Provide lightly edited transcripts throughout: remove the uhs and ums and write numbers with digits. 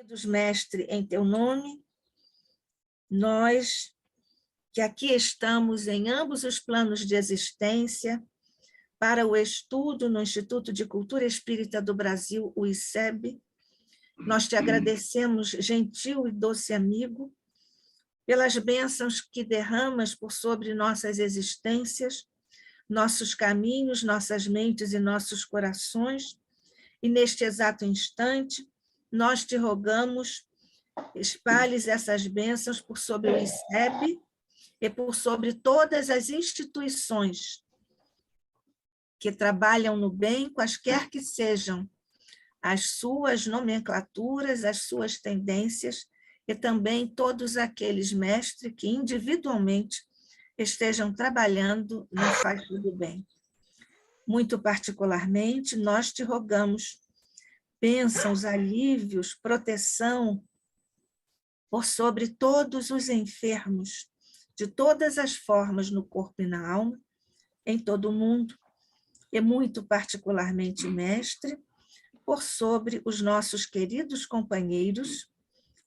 Queridos mestre, em teu nome, nós que aqui estamos em ambos os planos de existência para o estudo no Instituto de Cultura Espírita do Brasil, o ICEB, nós te agradecemos, gentil e doce amigo, pelas bênçãos que derramas por sobre nossas existências, nossos caminhos, nossas mentes e nossos corações, e neste exato instante, nós te rogamos, espalhes essas bênçãos por sobre o ICEB e por sobre todas as instituições que trabalham no bem, quaisquer que sejam as suas nomenclaturas, as suas tendências, e também todos aqueles, mestre, que individualmente estejam trabalhando na faixa do bem. Muito particularmente, nós te rogamos bênçãos, alívios, proteção por sobre todos os enfermos, de todas as formas no corpo e na alma, em todo o mundo, e muito particularmente, mestre, por sobre os nossos queridos companheiros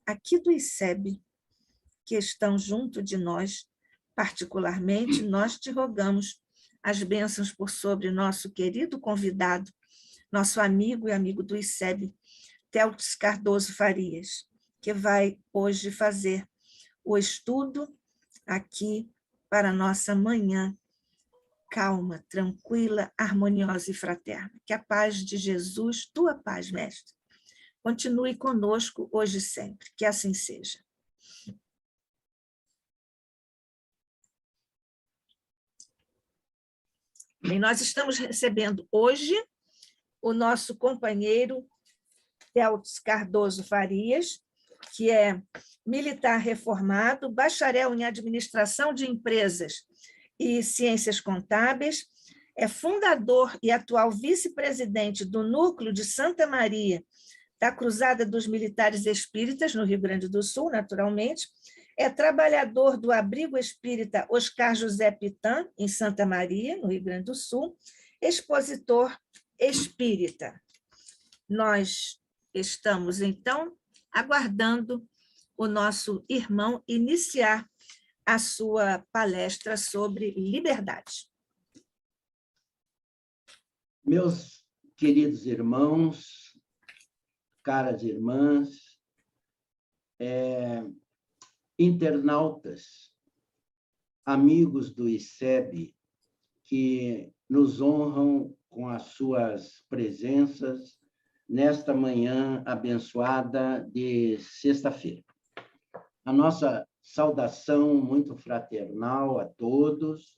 aqui do ICEB, que estão junto de nós, particularmente, nós te rogamos as bênçãos por sobre nosso querido convidado, nosso amigo e amigo do ICEB, Téltis Cardoso Farias, que vai hoje fazer o estudo aqui para a nossa manhã calma, tranquila, harmoniosa e fraterna. Que a paz de Jesus, tua paz, mestre, continue conosco hoje e sempre, que assim seja. Bem, nós estamos recebendo hoje o nosso companheiro Téltis Cardoso Farias, que é militar reformado, bacharel em administração de empresas e ciências contábeis, é fundador e atual vice-presidente do Núcleo de Santa Maria da Cruzada dos Militares Espíritas, no Rio Grande do Sul, naturalmente, é trabalhador do Abrigo Espírita Oscar José Pitã, em Santa Maria, no Rio Grande do Sul, expositor espírita. Nós estamos, então, aguardando o nosso irmão iniciar a sua palestra sobre liberdade. Meus queridos irmãos, caras irmãs, internautas, amigos do ICEB, que nos honram com as suas presenças nesta manhã abençoada de sexta-feira. A nossa saudação muito fraternal a todos,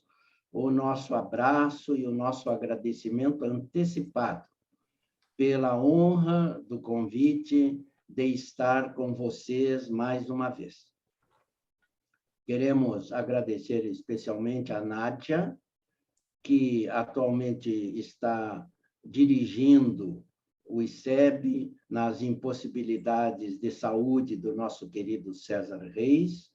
o nosso abraço e o nosso agradecimento antecipado pela honra do convite de estar com vocês mais uma vez. Queremos agradecer especialmente a Nádia, que atualmente está dirigindo o ICEB nas impossibilidades de saúde do nosso querido César Reis,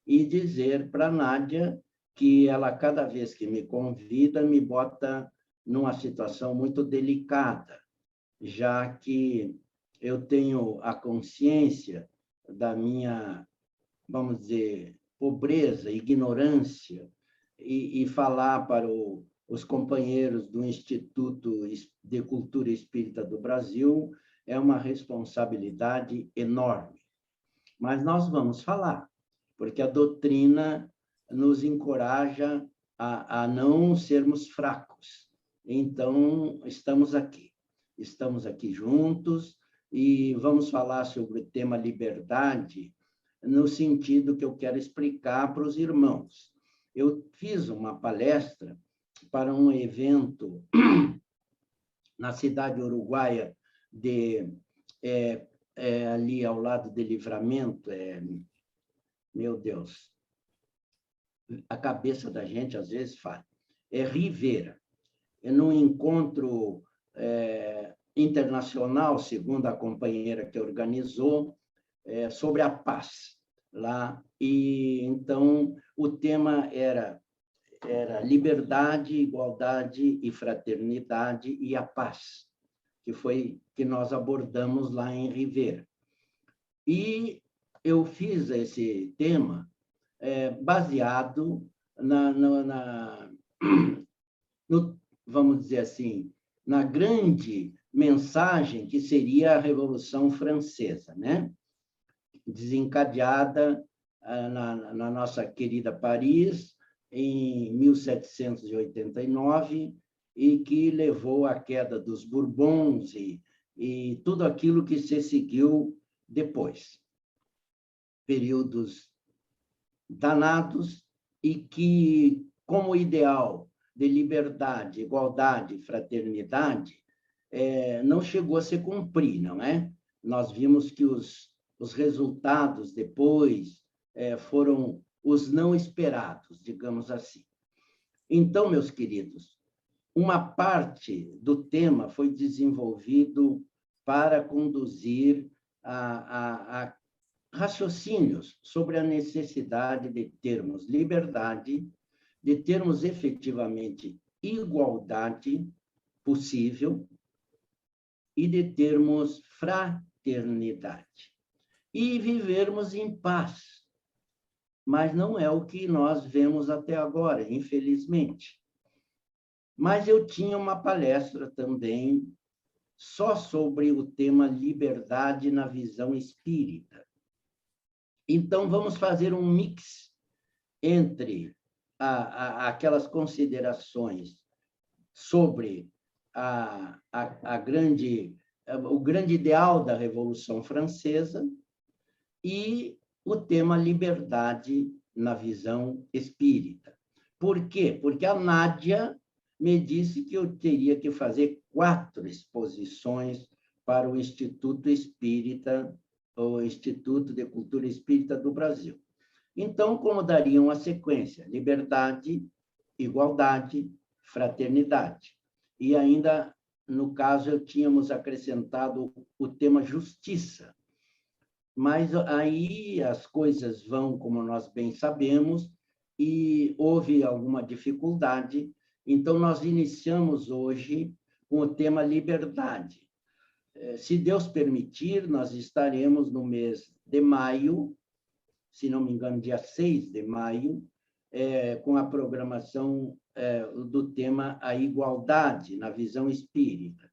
e dizer para a Nádia que ela, cada vez que me convida, me bota numa situação muito delicada, já que eu tenho a consciência da minha, vamos dizer, pobreza, ignorância, e falar para os companheiros do Instituto de Cultura Espírita do Brasil é uma responsabilidade enorme. Mas nós vamos falar, porque a doutrina nos encoraja a não sermos fracos. Então, estamos aqui juntos, e vamos falar sobre o tema liberdade, no sentido que eu quero explicar para os irmãos. Eu fiz uma palestra para um evento na cidade uruguaia, ali ao lado de Livramento, meu Deus, a cabeça da gente às vezes falha, Rivera, num encontro internacional, segundo a companheira que organizou, sobre a paz lá. E então o tema era liberdade, igualdade e fraternidade e a paz, que foi que nós abordamos lá em Rivera. E eu fiz esse tema baseado vamos dizer assim, na grande mensagem que seria a Revolução Francesa, né? Desencadeada na nossa querida Paris, em 1789, e que levou à queda dos Bourbons e tudo aquilo que se seguiu depois. Períodos danados e que, como ideal de liberdade, igualdade, fraternidade, não chegou a se cumprir, não é? Nós vimos que os resultados depois foram os não esperados, digamos assim. Então, meus queridos, uma parte do tema foi desenvolvido para conduzir a raciocínios sobre a necessidade de termos liberdade, de termos efetivamente igualdade possível e de termos fraternidade. E vivermos em paz. Mas não é o que nós vemos até agora, infelizmente. Mas eu tinha uma palestra também só sobre o tema liberdade na visão espírita. Então, vamos fazer um mix entre aquelas considerações sobre o grande ideal da Revolução Francesa e o tema liberdade na visão espírita. Por quê? Porque a Nádia me disse que eu teria que fazer 4 exposições para o Instituto Espírita, o Instituto de Cultura Espírita do Brasil. Então, como daria uma sequência? Liberdade, igualdade, fraternidade. E ainda, no caso, tínhamos acrescentado o tema justiça. Mas aí as coisas vão, como nós bem sabemos, e houve alguma dificuldade. Então, nós iniciamos hoje com o tema liberdade. Se Deus permitir, nós estaremos no mês de maio, se não me engano, dia 6 de maio, com a programação do tema a igualdade na visão espírita.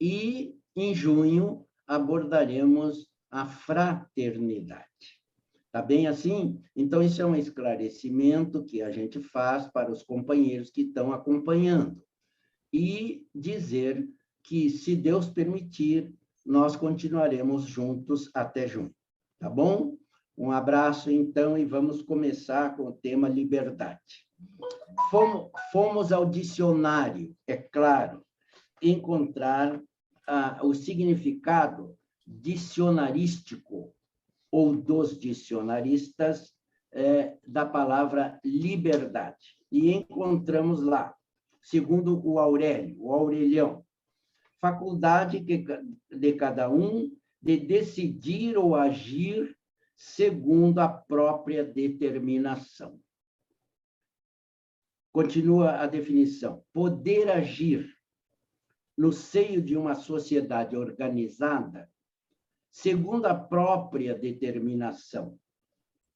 E, em junho, abordaremos a fraternidade. Tá bem assim? Então, isso é um esclarecimento que a gente faz para os companheiros que estão acompanhando. E dizer que, se Deus permitir, nós continuaremos juntos até junho. Tá bom? Um abraço, então, e vamos começar com o tema liberdade. Fomos ao dicionário, é claro, encontrar o significado dicionarístico ou dos dicionaristas da palavra liberdade. E encontramos lá, segundo o Aurelião, faculdade de cada um de decidir ou agir segundo a própria determinação. Continua a definição: poder agir no seio de uma sociedade organizada segundo a própria determinação.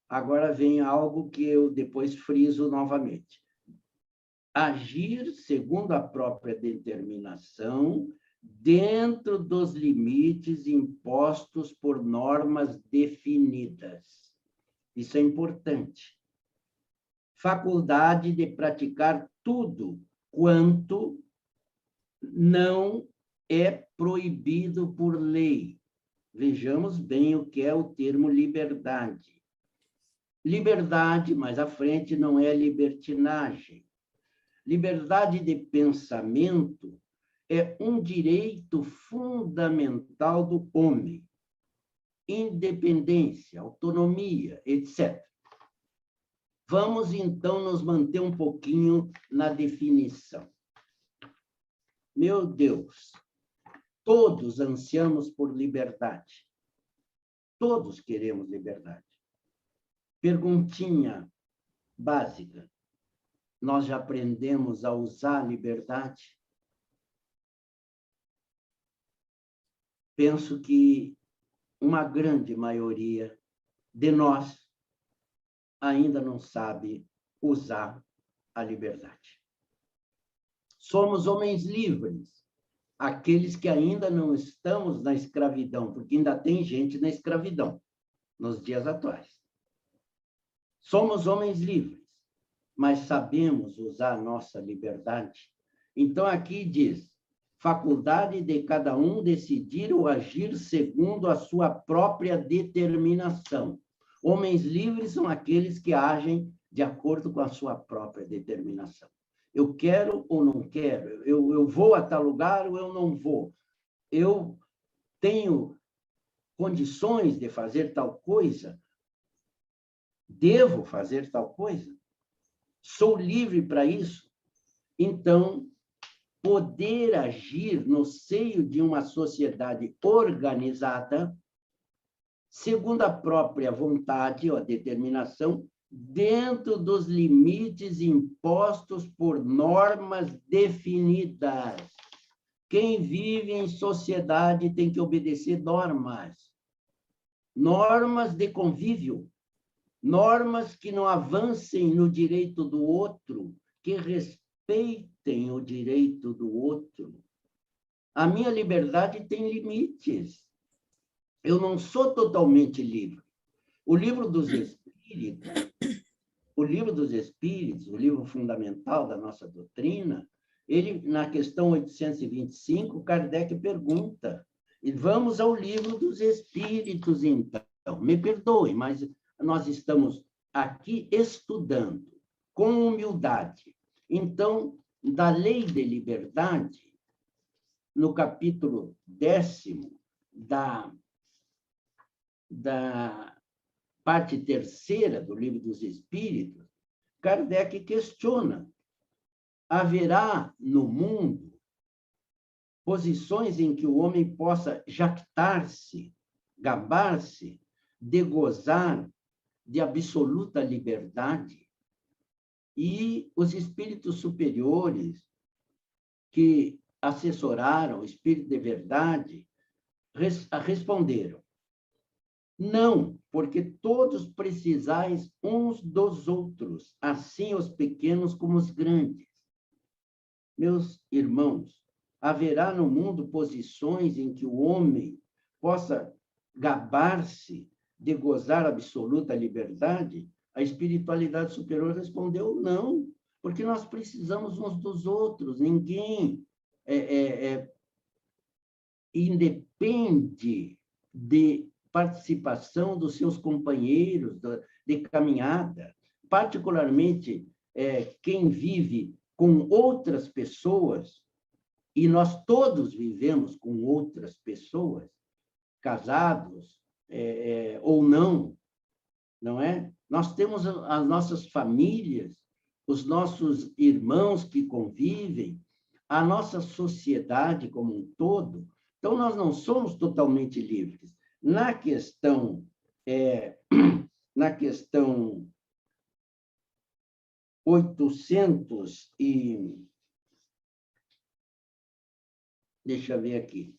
Agora vem algo que eu depois friso novamente. Agir segundo a própria determinação dentro dos limites impostos por normas definidas. Isso é importante. Faculdade de praticar tudo quanto não é proibido por lei. Vejamos bem o que é o termo liberdade. Liberdade, mais à frente, não é libertinagem. Liberdade de pensamento é um direito fundamental do homem. Independência, autonomia, etc. Vamos, então, nos manter um pouquinho na definição. Meu Deus, todos ansiamos por liberdade. Todos queremos liberdade. Perguntinha básica. Nós já aprendemos a usar a liberdade? Penso que uma grande maioria de nós ainda não sabe usar a liberdade. Somos homens livres, aqueles que ainda não estamos na escravidão, porque ainda tem gente na escravidão nos dias atuais. Somos homens livres, mas sabemos usar a nossa liberdade. Então, aqui diz, faculdade de cada um decidir ou agir segundo a sua própria determinação. Homens livres são aqueles que agem de acordo com a sua própria determinação. Eu quero ou não quero, eu vou a tal lugar ou eu não vou. Eu tenho condições de fazer tal coisa, devo fazer tal coisa, sou livre para isso. Então, poder agir no seio de uma sociedade organizada, segundo a própria vontade ou a determinação, dentro dos limites impostos por normas definidas. Quem vive em sociedade tem que obedecer normas. Normas de convívio. Normas que não avancem no direito do outro, que respeitem o direito do outro. A minha liberdade tem limites. Eu não sou totalmente livre. O livro dos Espíritos, o livro fundamental da nossa doutrina, ele, na questão 825, Kardec pergunta, e vamos ao livro dos Espíritos, então. Me perdoe, mas nós estamos aqui estudando com humildade. Então, da Lei de Liberdade, no capítulo 10º da parte 3ª do Livro dos Espíritos, Kardec questiona: haverá no mundo posições em que o homem possa jactar-se, gabar-se, de gozar de absoluta liberdade? E os espíritos superiores que assessoraram o Espírito de Verdade responderam: não, porque todos precisais uns dos outros, assim os pequenos como os grandes. Meus irmãos, haverá no mundo posições em que o homem possa gabar-se de gozar absoluta liberdade? A espiritualidade superior respondeu não, porque nós precisamos uns dos outros. Ninguém independe de participação dos seus companheiros de caminhada, particularmente quem vive com outras pessoas, e nós todos vivemos com outras pessoas, casados ou não, não é? Nós temos as nossas famílias, os nossos irmãos que convivem, a nossa sociedade como um todo. Então, nós não somos totalmente livres. Na questão 800 e... Deixa eu ver aqui.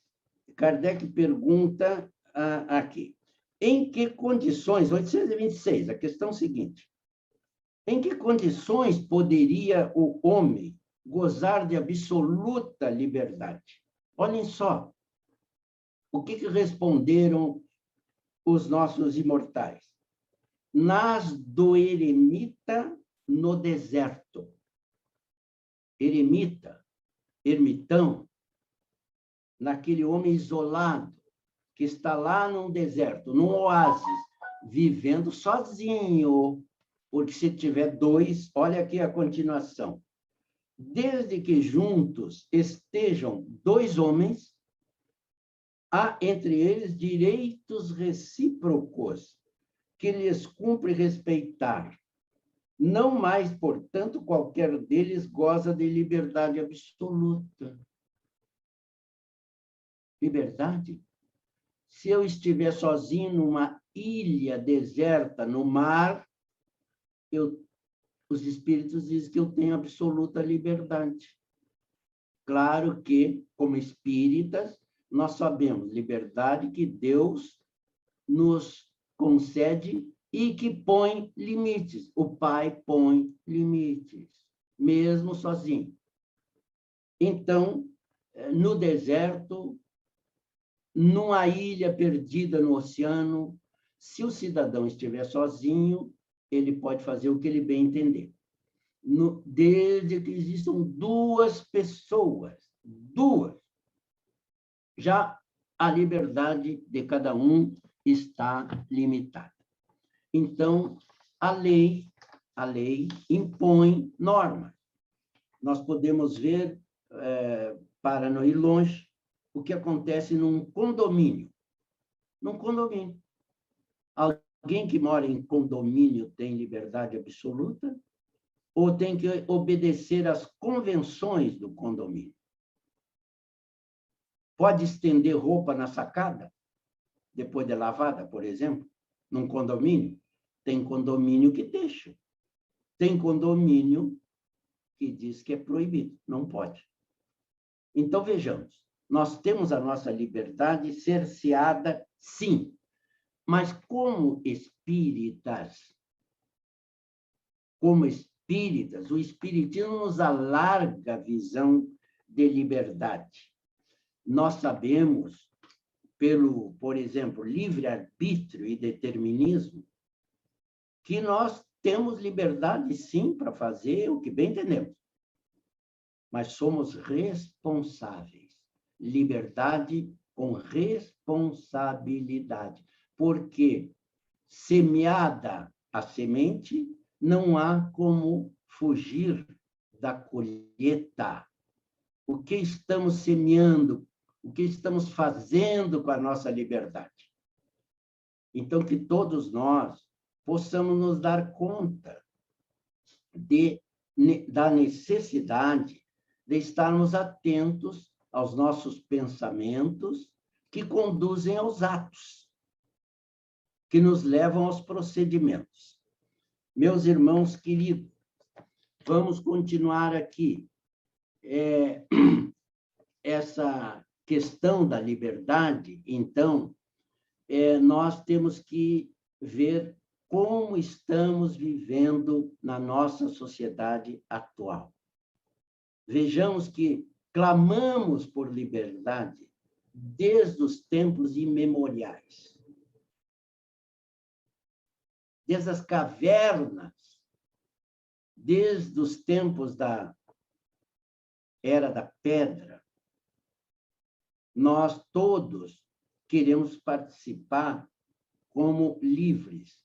Kardec pergunta aqui. Em que condições, 826, a questão seguinte, em que condições poderia o homem gozar de absoluta liberdade? Olhem só, o que responderam os nossos imortais? Nas do eremita no deserto. Eremita, ermitão, naquele homem isolado, que está lá num deserto, num oásis, vivendo sozinho, porque se tiver dois, olha aqui a continuação. Desde que juntos estejam dois homens, há entre eles direitos recíprocos que lhes cumpre respeitar. Não mais, portanto, qualquer deles goza de liberdade absoluta. Liberdade? Se eu estiver sozinho numa ilha deserta, no mar, os espíritos dizem que eu tenho absoluta liberdade. Claro que, como espíritas, nós sabemos liberdade que Deus nos concede e que põe limites. O Pai põe limites, mesmo sozinho. Então, no deserto, numa ilha perdida no oceano, se o cidadão estiver sozinho, ele pode fazer o que ele bem entender. Desde que existam duas pessoas, já a liberdade de cada um está limitada. Então, a lei impõe normas. Nós podemos ver, para não ir longe, o que acontece num condomínio. Num condomínio. Alguém que mora em condomínio tem liberdade absoluta ou tem que obedecer às convenções do condomínio? Pode estender roupa na sacada, depois de lavada, por exemplo, num condomínio? Tem condomínio que deixa. Tem condomínio que diz que é proibido, não pode. Então, vejamos, nós temos a nossa liberdade cerceada, sim, mas como espíritas, o espiritismo nos alarga a visão de liberdade. Nós sabemos, por exemplo, livre-arbítrio e determinismo, que nós temos liberdade, sim, para fazer o que bem entendemos, mas somos responsáveis. Liberdade com responsabilidade, porque semeada a semente, não há como fugir da colheita. O que estamos semeando, o que estamos fazendo com a nossa liberdade? Então, que todos nós possamos nos dar conta da necessidade de estarmos atentos aos nossos pensamentos que conduzem aos atos, que nos levam aos procedimentos. Meus irmãos queridos, vamos continuar aqui. Essa questão da liberdade, então, nós temos que ver como estamos vivendo na nossa sociedade atual. Vejamos que clamamos por liberdade desde os tempos imemoriais. Desde as cavernas, desde os tempos da Era da Pedra, nós todos queremos participar como livres,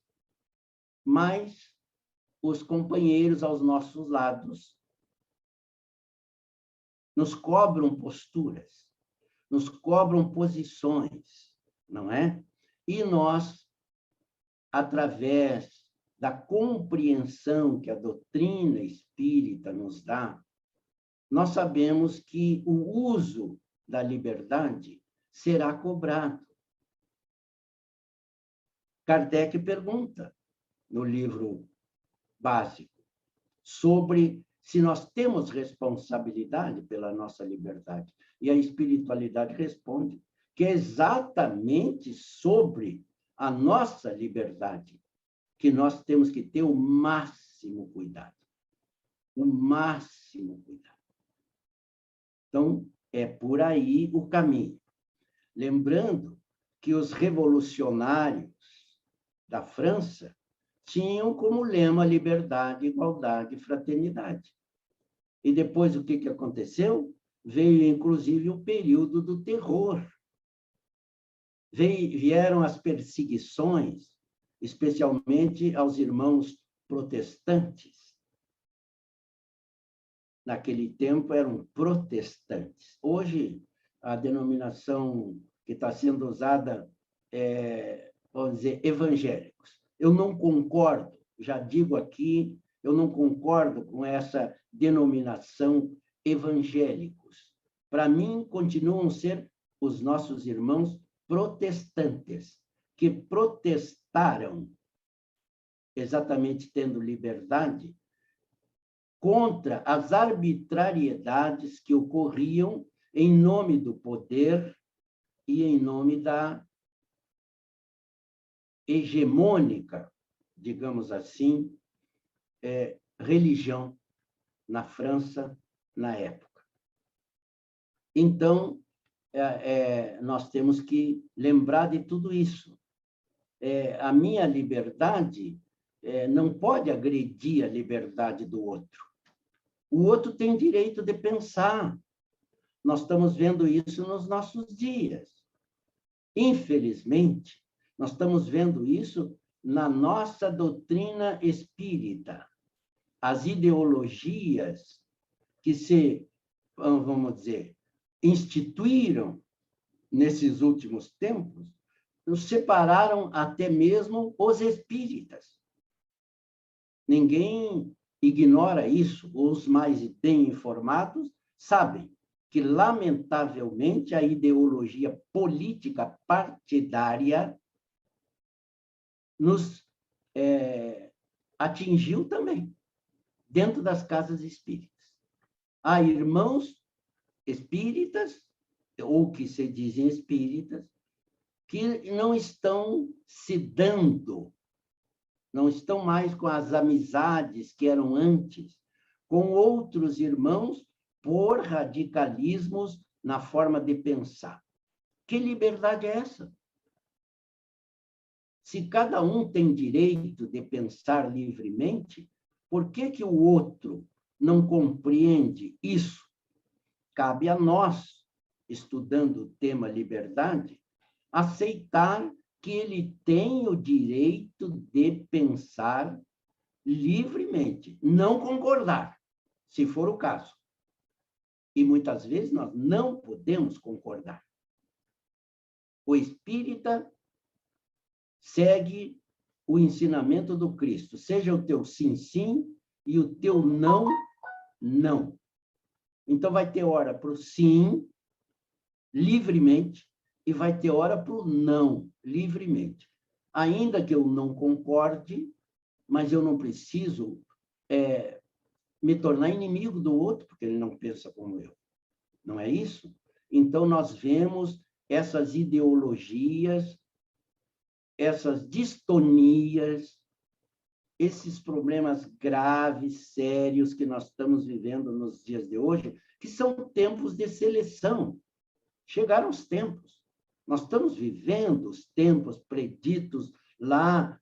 mas os companheiros aos nossos lados nos cobram posturas, nos cobram posições, não é? E nós, através da compreensão que a doutrina espírita nos dá, nós sabemos que o uso da liberdade será cobrado. Kardec pergunta, no livro básico, sobre se nós temos responsabilidade pela nossa liberdade. E a espiritualidade responde que é exatamente sobre a nossa liberdade que nós temos que ter o máximo cuidado. O máximo cuidado. Então, é por aí o caminho. Lembrando que os revolucionários da França tinham como lema liberdade, igualdade e fraternidade. E depois o que aconteceu? Veio, inclusive, o período do terror. Vieram as perseguições, especialmente aos irmãos protestantes. Naquele tempo eram protestantes. Hoje, a denominação que está sendo usada é, vamos dizer, evangélicos. Eu não concordo, já digo aqui, eu não concordo com essa denominação evangélicos. Para mim, continuam a ser os nossos irmãos protestantes, que protestaram, exatamente tendo liberdade, contra as arbitrariedades que ocorriam em nome do poder e em nome da hegemônica, digamos assim, religião na França na época. Então, nós temos que lembrar de tudo isso. A minha liberdade não pode agredir a liberdade do outro. O outro tem direito de pensar. Nós estamos vendo isso nos nossos dias. Infelizmente, nós estamos vendo isso na nossa doutrina espírita. As ideologias que se, vamos dizer, instituíram nesses últimos tempos, nos separaram até mesmo os espíritas. Ninguém ignora isso. Os mais bem informados sabem que, lamentavelmente, a ideologia política partidária nos atingiu também, dentro das casas espíritas. Há irmãos espíritas, ou que se dizem espíritas, que não estão se dando, não estão mais com as amizades que eram antes, com outros irmãos, por radicalismos na forma de pensar. Que liberdade é essa? Se cada um tem direito de pensar livremente, por que que o outro não compreende isso? Cabe a nós, estudando o tema liberdade, aceitar que ele tem o direito de pensar livremente, não concordar, se for o caso. E muitas vezes nós não podemos concordar. O espírita segue o ensinamento do Cristo. Seja o teu sim, sim, e o teu não, não. Então, vai ter hora para o sim, livremente, e vai ter hora para o não, livremente. Ainda que eu não concorde, mas eu não preciso me tornar inimigo do outro, porque ele não pensa como eu. Não é isso? Então, nós vemos essas ideologias, essas distonias, esses problemas graves, sérios que nós estamos vivendo nos dias de hoje, que são tempos de seleção. Chegaram os tempos. Nós estamos vivendo os tempos preditos lá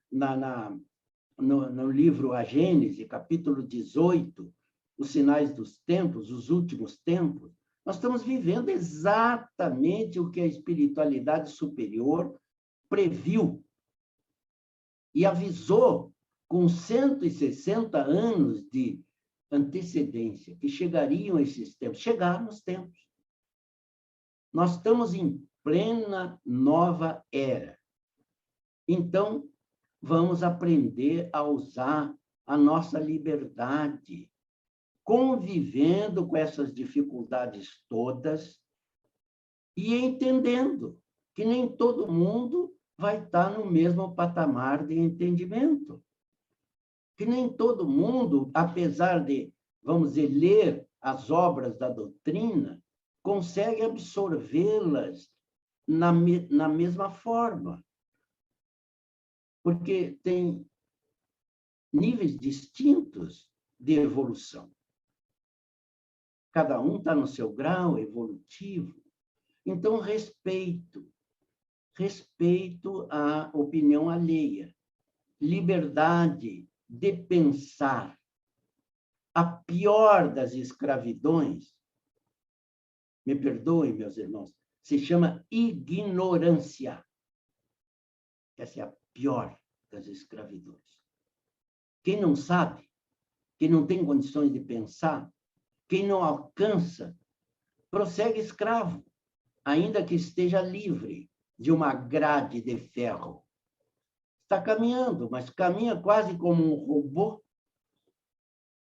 no livro A Gênese, capítulo 18, os sinais dos tempos, os últimos tempos. Nós estamos vivendo exatamente o que a espiritualidade superior previu e avisou com 160 anos de antecedência que chegariam esses tempos. Chegaram os tempos. Nós estamos em plena nova era. Então, vamos aprender a usar a nossa liberdade, convivendo com essas dificuldades todas e entendendo que nem todo mundo vai estar no mesmo patamar de entendimento. Que nem todo mundo, apesar de, vamos dizer, ler as obras da doutrina, consegue absorvê-las na mesma forma. Porque tem níveis distintos de evolução. Cada um está no seu grau evolutivo. Então, respeito à opinião alheia, liberdade de pensar. A pior das escravidões, me perdoem, meus irmãos, se chama ignorância. Essa é a pior das escravidões. Quem não sabe, quem não tem condições de pensar, quem não alcança, prossegue escravo, ainda que esteja livre de uma grade de ferro. Está caminhando, mas caminha quase como um robô.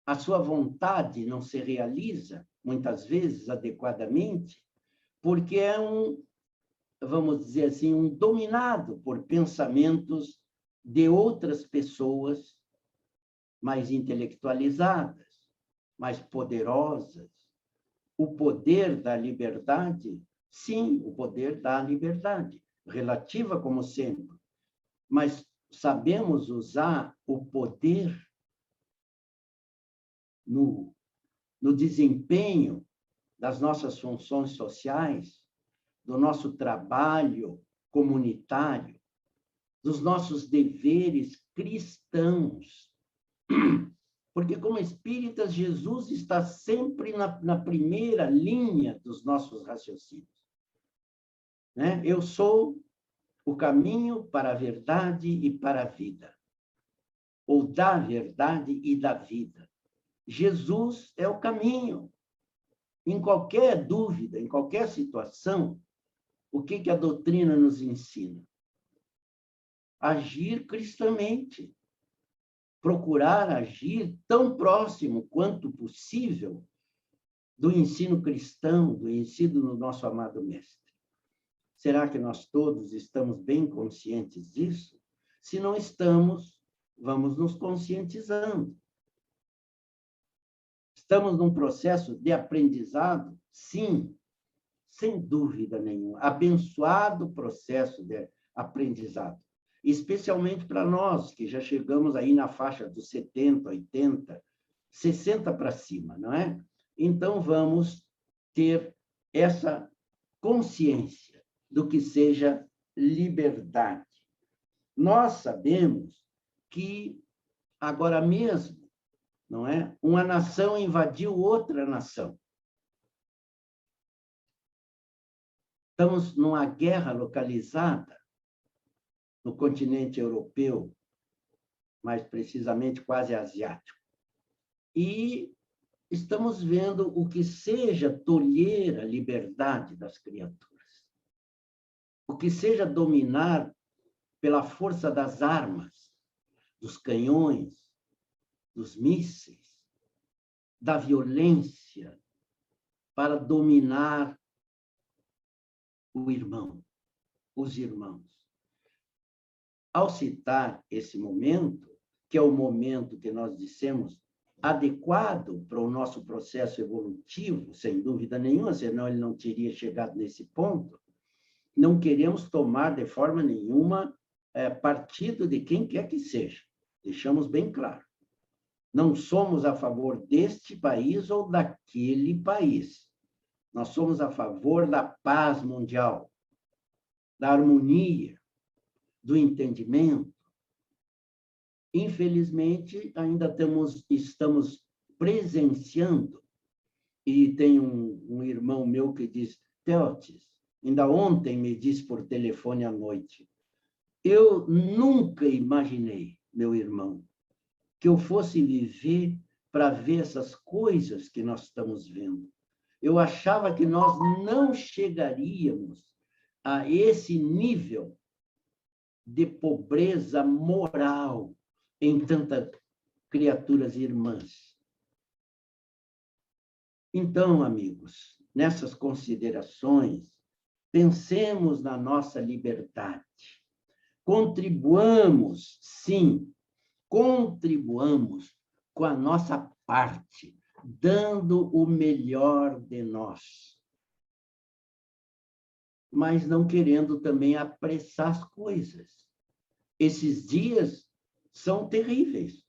A sua vontade não se realiza, muitas vezes, adequadamente, porque é vamos dizer assim, um dominado por pensamentos de outras pessoas mais intelectualizadas, mais poderosas. O poder da liberdade, sim, o poder da liberdade, relativa como sempre, mas sabemos usar o poder no desempenho das nossas funções sociais, do nosso trabalho comunitário, dos nossos deveres cristãos. Porque, como espíritas, Jesus está sempre na primeira linha dos nossos raciocínios. Né? Eu sou o caminho para a verdade e para a vida, ou da verdade e da vida. Jesus é o caminho. Em qualquer dúvida, em qualquer situação, o que a doutrina nos ensina? Agir cristamente. Procurar agir tão próximo quanto possível do ensino cristão, do ensino do nosso amado Mestre. Será que nós todos estamos bem conscientes disso? Se não estamos, vamos nos conscientizando. Estamos num processo de aprendizado? Sim, sem dúvida nenhuma. Abençoado processo de aprendizado. Especialmente para nós, que já chegamos aí na faixa dos 70, 80, 60 para cima, não é? Então, vamos ter essa consciência do que seja liberdade. Nós sabemos que, agora mesmo, não é? Uma nação invadiu outra nação. Estamos numa guerra localizada no continente europeu, mais precisamente quase asiático. E estamos vendo o que seja tolher a liberdade das criaturas, o que seja dominar pela força das armas, dos canhões, dos mísseis, da violência, para dominar o irmão, os irmãos. Ao citar esse momento, que é o momento que nós dissemos adequado para o nosso processo evolutivo, sem dúvida nenhuma, senão ele não teria chegado nesse ponto, não queremos tomar de forma nenhuma partido de quem quer que seja. Deixamos bem claro. Não somos a favor deste país ou daquele país. Nós somos a favor da paz mundial, da harmonia, do entendimento. Infelizmente, ainda estamos presenciando, e tem um irmão meu que diz, Teotis, ainda ontem me disse por telefone à noite, eu nunca imaginei, meu irmão, que eu fosse viver para ver essas coisas que nós estamos vendo. Eu achava que nós não chegaríamos a esse nível de pobreza moral em tantas criaturas irmãs. Então, amigos, nessas considerações, pensemos na nossa liberdade. Contribuamos, sim, contribuamos com a nossa parte, dando o melhor de nós. Mas não querendo também apressar as coisas. Esses dias são terríveis.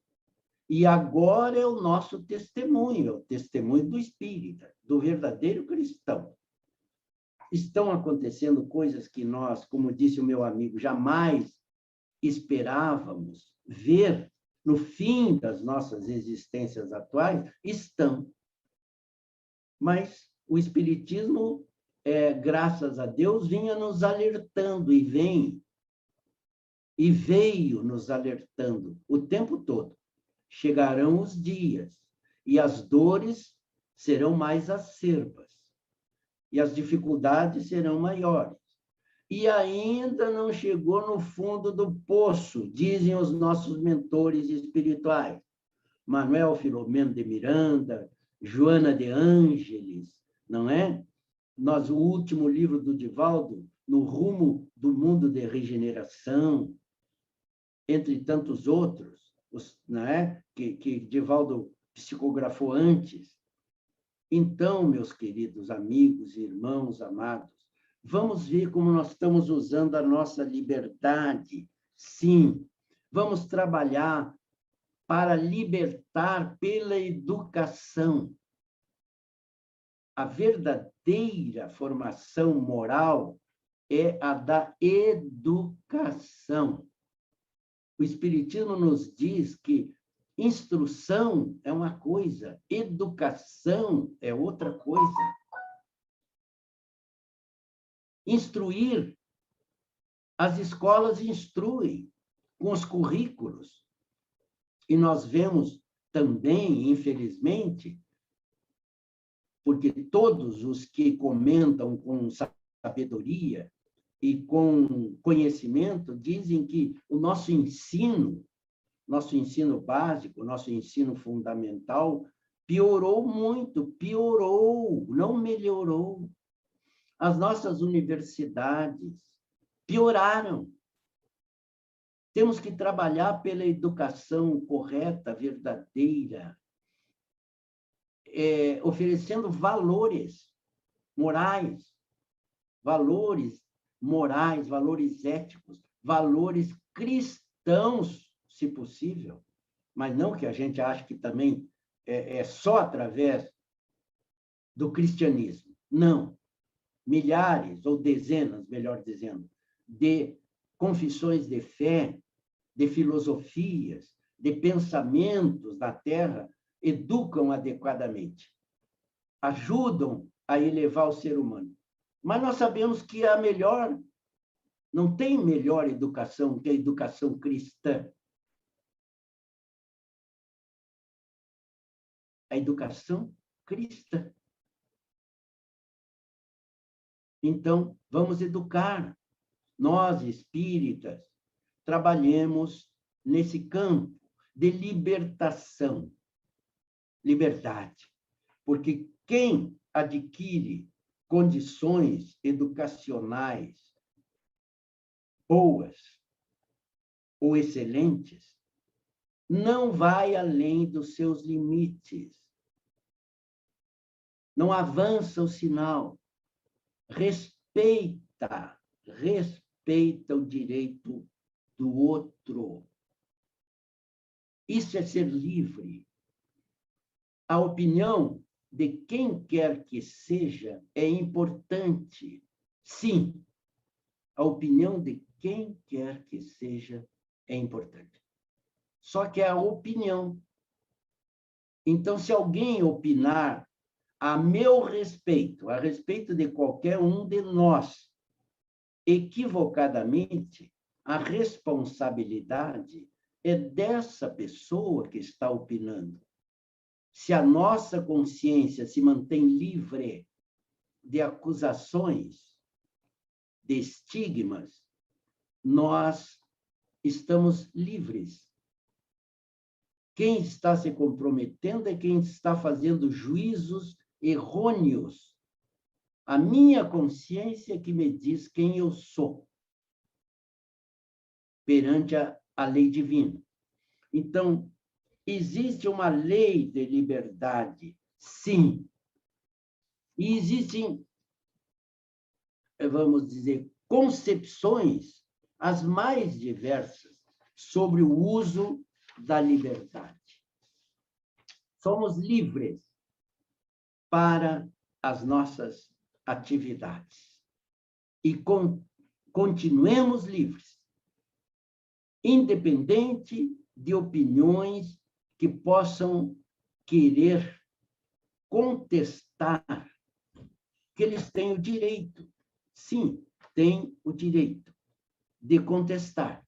E agora é o nosso testemunho, o testemunho do espírita, do verdadeiro cristão. Estão acontecendo coisas que nós, como disse o meu amigo, jamais esperávamos ver no fim das nossas existências atuais. Estão. Mas o espiritismo, graças a Deus, vinha nos alertando e veio nos alertando o tempo todo. Chegarão os dias e as dores serão mais acerbas e as dificuldades serão maiores. E ainda não chegou no fundo do poço, dizem os nossos mentores espirituais. Manuel Filomeno de Miranda, Joana de Ângeles, não é? O último livro do Divaldo, No Rumo do Mundo de Regeneração, entre tantos outros, não é? que Divaldo psicografou antes. Então, meus queridos amigos e irmãos amados, vamos ver como nós estamos usando a nossa liberdade Sim, vamos trabalhar para libertar pela educação. A verdadeira formação moral é a da educação. O Espiritismo nos diz que instrução é uma coisa, educação é outra coisa. Instruir, as escolas instruem com os currículos. E nós vemos também, infelizmente, porque todos os que comentam com sabedoria e com conhecimento dizem que o nosso ensino básico, nosso ensino fundamental, piorou muito, piorou, não melhorou. As nossas universidades pioraram. Temos que trabalhar pela educação correta, verdadeira, oferecendo valores morais, valores éticos, valores cristãos, se possível, mas não que a gente ache que também é só através do cristianismo. Não. Milhares, ou dezenas, melhor dizendo, de confissões de fé, de filosofias, de pensamentos da Terra, educam adequadamente, ajudam a elevar o ser humano. Mas nós sabemos que não tem melhor educação que a educação cristã. A educação cristã. Então, vamos educar. Nós, espíritas, trabalhemos nesse campo de libertação, liberdade. Porque quem adquire condições educacionais boas ou excelentes, não vai além dos seus limites. Não avança o sinal. Respeita o direito do outro. Isso é ser livre. A opinião de quem quer que seja é importante. Sim, a opinião de quem quer que seja é importante. Só que é a opinião. Então, se alguém opinar a meu respeito, a respeito de qualquer um de nós, equivocadamente, a responsabilidade é dessa pessoa que está opinando. Se a nossa consciência se mantém livre de acusações, de estigmas, nós estamos livres. Quem está se comprometendo é quem está fazendo juízos errôneos. A minha consciência que me diz quem eu sou perante a lei divina. Então, existe uma lei de liberdade, sim. E existem, vamos dizer, concepções as mais diversas sobre o uso da liberdade. Somos livres para as nossas atividades. E continuemos livres, independente de opiniões que possam querer contestar, que eles têm o direito, sim, têm o direito de contestar.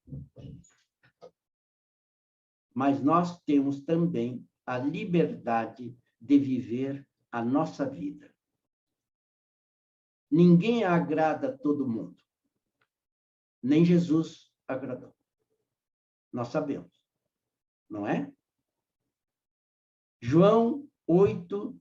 Mas nós temos também a liberdade de viver a nossa vida. Ninguém agrada a todo mundo. Nem Jesus agradou. Nós sabemos, não é? João 8,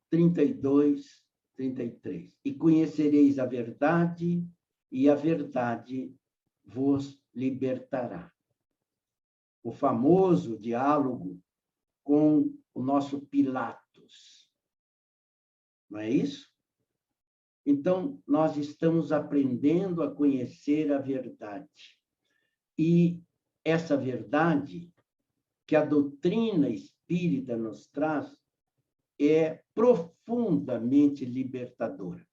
32, 33. E conhecereis a verdade, e a verdade vos libertará. O famoso diálogo com o nosso Pilatos. Não é isso? Então, nós estamos aprendendo a conhecer a verdade. E essa verdade que a doutrina espírita nos traz é profundamente libertadora.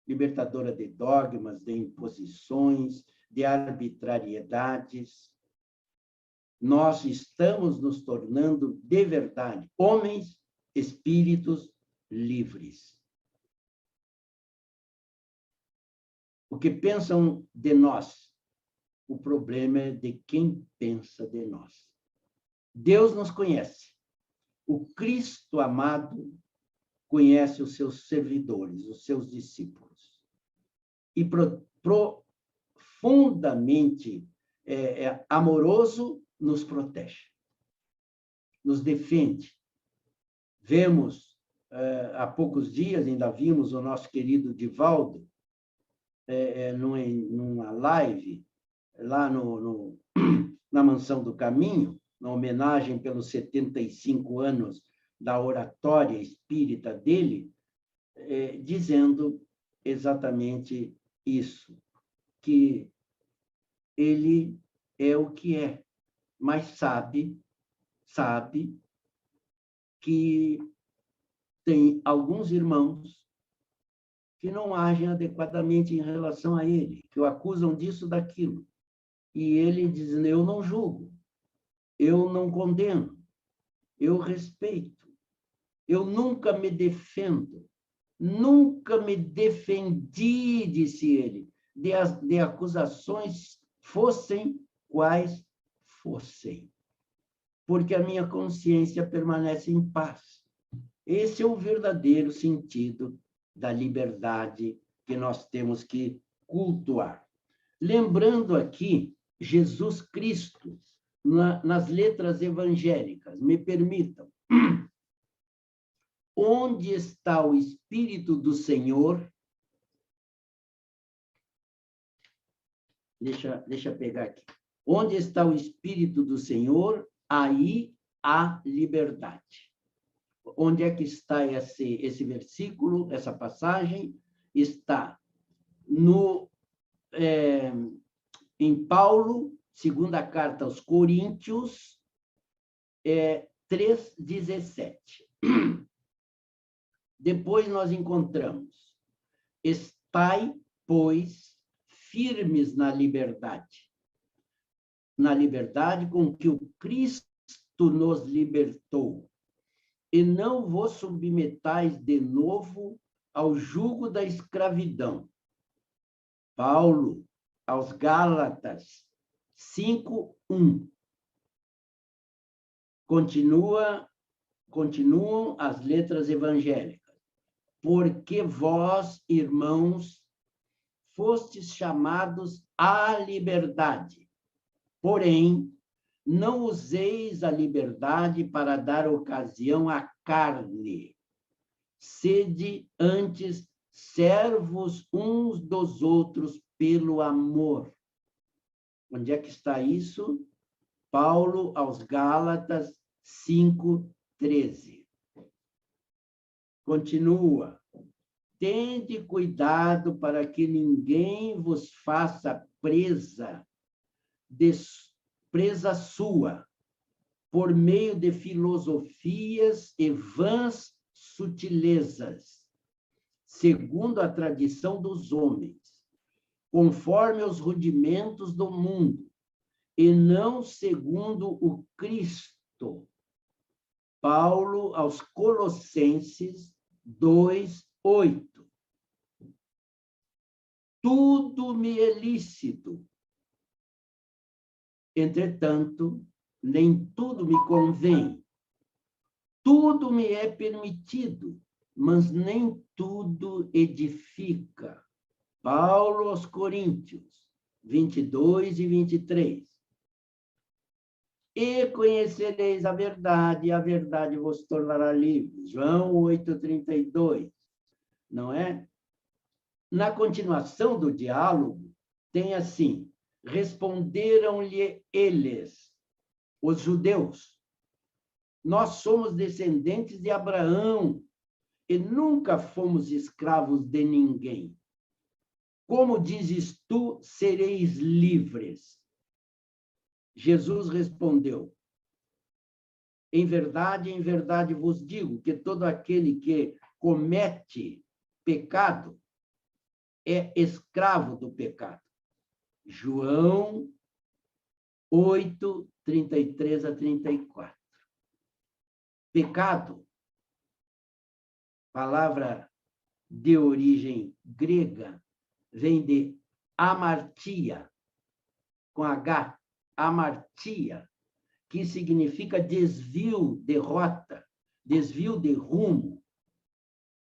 Libertadora de dogmas, de imposições, de arbitrariedades. Nós estamos nos tornando, de verdade, homens, espíritos livres. O que pensam de nós? O problema é de quem pensa de nós. Deus nos conhece. O Cristo amado conhece os seus servidores, os seus discípulos. E profundamente amoroso nos protege, nos defende. Vemos, há poucos dias, ainda vimos o nosso querido Divaldo, numa live, lá na Mansão do Caminho, na homenagem pelos 75 anos da oratória espírita dele, dizendo exatamente isso, que ele é o que é, mas sabe que tem alguns irmãos que não agem adequadamente em relação a ele, que o acusam disso, daquilo. E ele diz, eu não julgo, eu não condeno, eu respeito, eu nunca me defendo, nunca me defendi, disse ele, de acusações, fossem quais fossem, porque a minha consciência permanece em paz. Esse é o verdadeiro sentido da liberdade que nós temos que cultuar. Lembrando aqui, Jesus Cristo, nas letras evangélicas, me permitam, onde está o Espírito do Senhor? Deixa eu pegar aqui. Onde está o Espírito do Senhor? Aí há liberdade. Onde é que está esse versículo, essa passagem? Está em Paulo, segunda carta aos Coríntios, 3:17. Depois nós encontramos: estai, pois, firmes na liberdade com que o Cristo nos libertou, e não vos submetais de novo ao jugo da escravidão. Paulo, aos Gálatas 5:1. Continuam as letras evangélicas. Porque vós, irmãos, fostes chamados à liberdade. Porém, não useis a liberdade para dar ocasião à carne. Sede antes servos uns dos outros pelo amor. Onde é que está isso? Paulo aos Gálatas 5:13. Continua. Tende cuidado para que ninguém vos faça presa sua, por meio de filosofias e vãs sutilezas, segundo a tradição dos homens, conforme os rudimentos do mundo, e não segundo o Cristo. Paulo aos Colossenses 2:8. Tudo me é lícito, entretanto, nem tudo me convém. Tudo me é permitido, mas nem tudo edifica. Paulo aos Coríntios 22 e 23. E conhecereis a verdade, e a verdade vos tornará livres. João 8:32. Não é? Na continuação do diálogo, tem assim: responderam-lhe eles, os judeus: nós somos descendentes de Abraão e nunca fomos escravos de ninguém. como dizes tu, sereis livres? Jesus respondeu, em verdade vos digo que todo aquele que comete pecado é escravo do pecado. João 8, 33 a 34. Pecado, palavra de origem grega, vem de amartia, com H, amartia, que significa desvio de rota, desvio de rumo,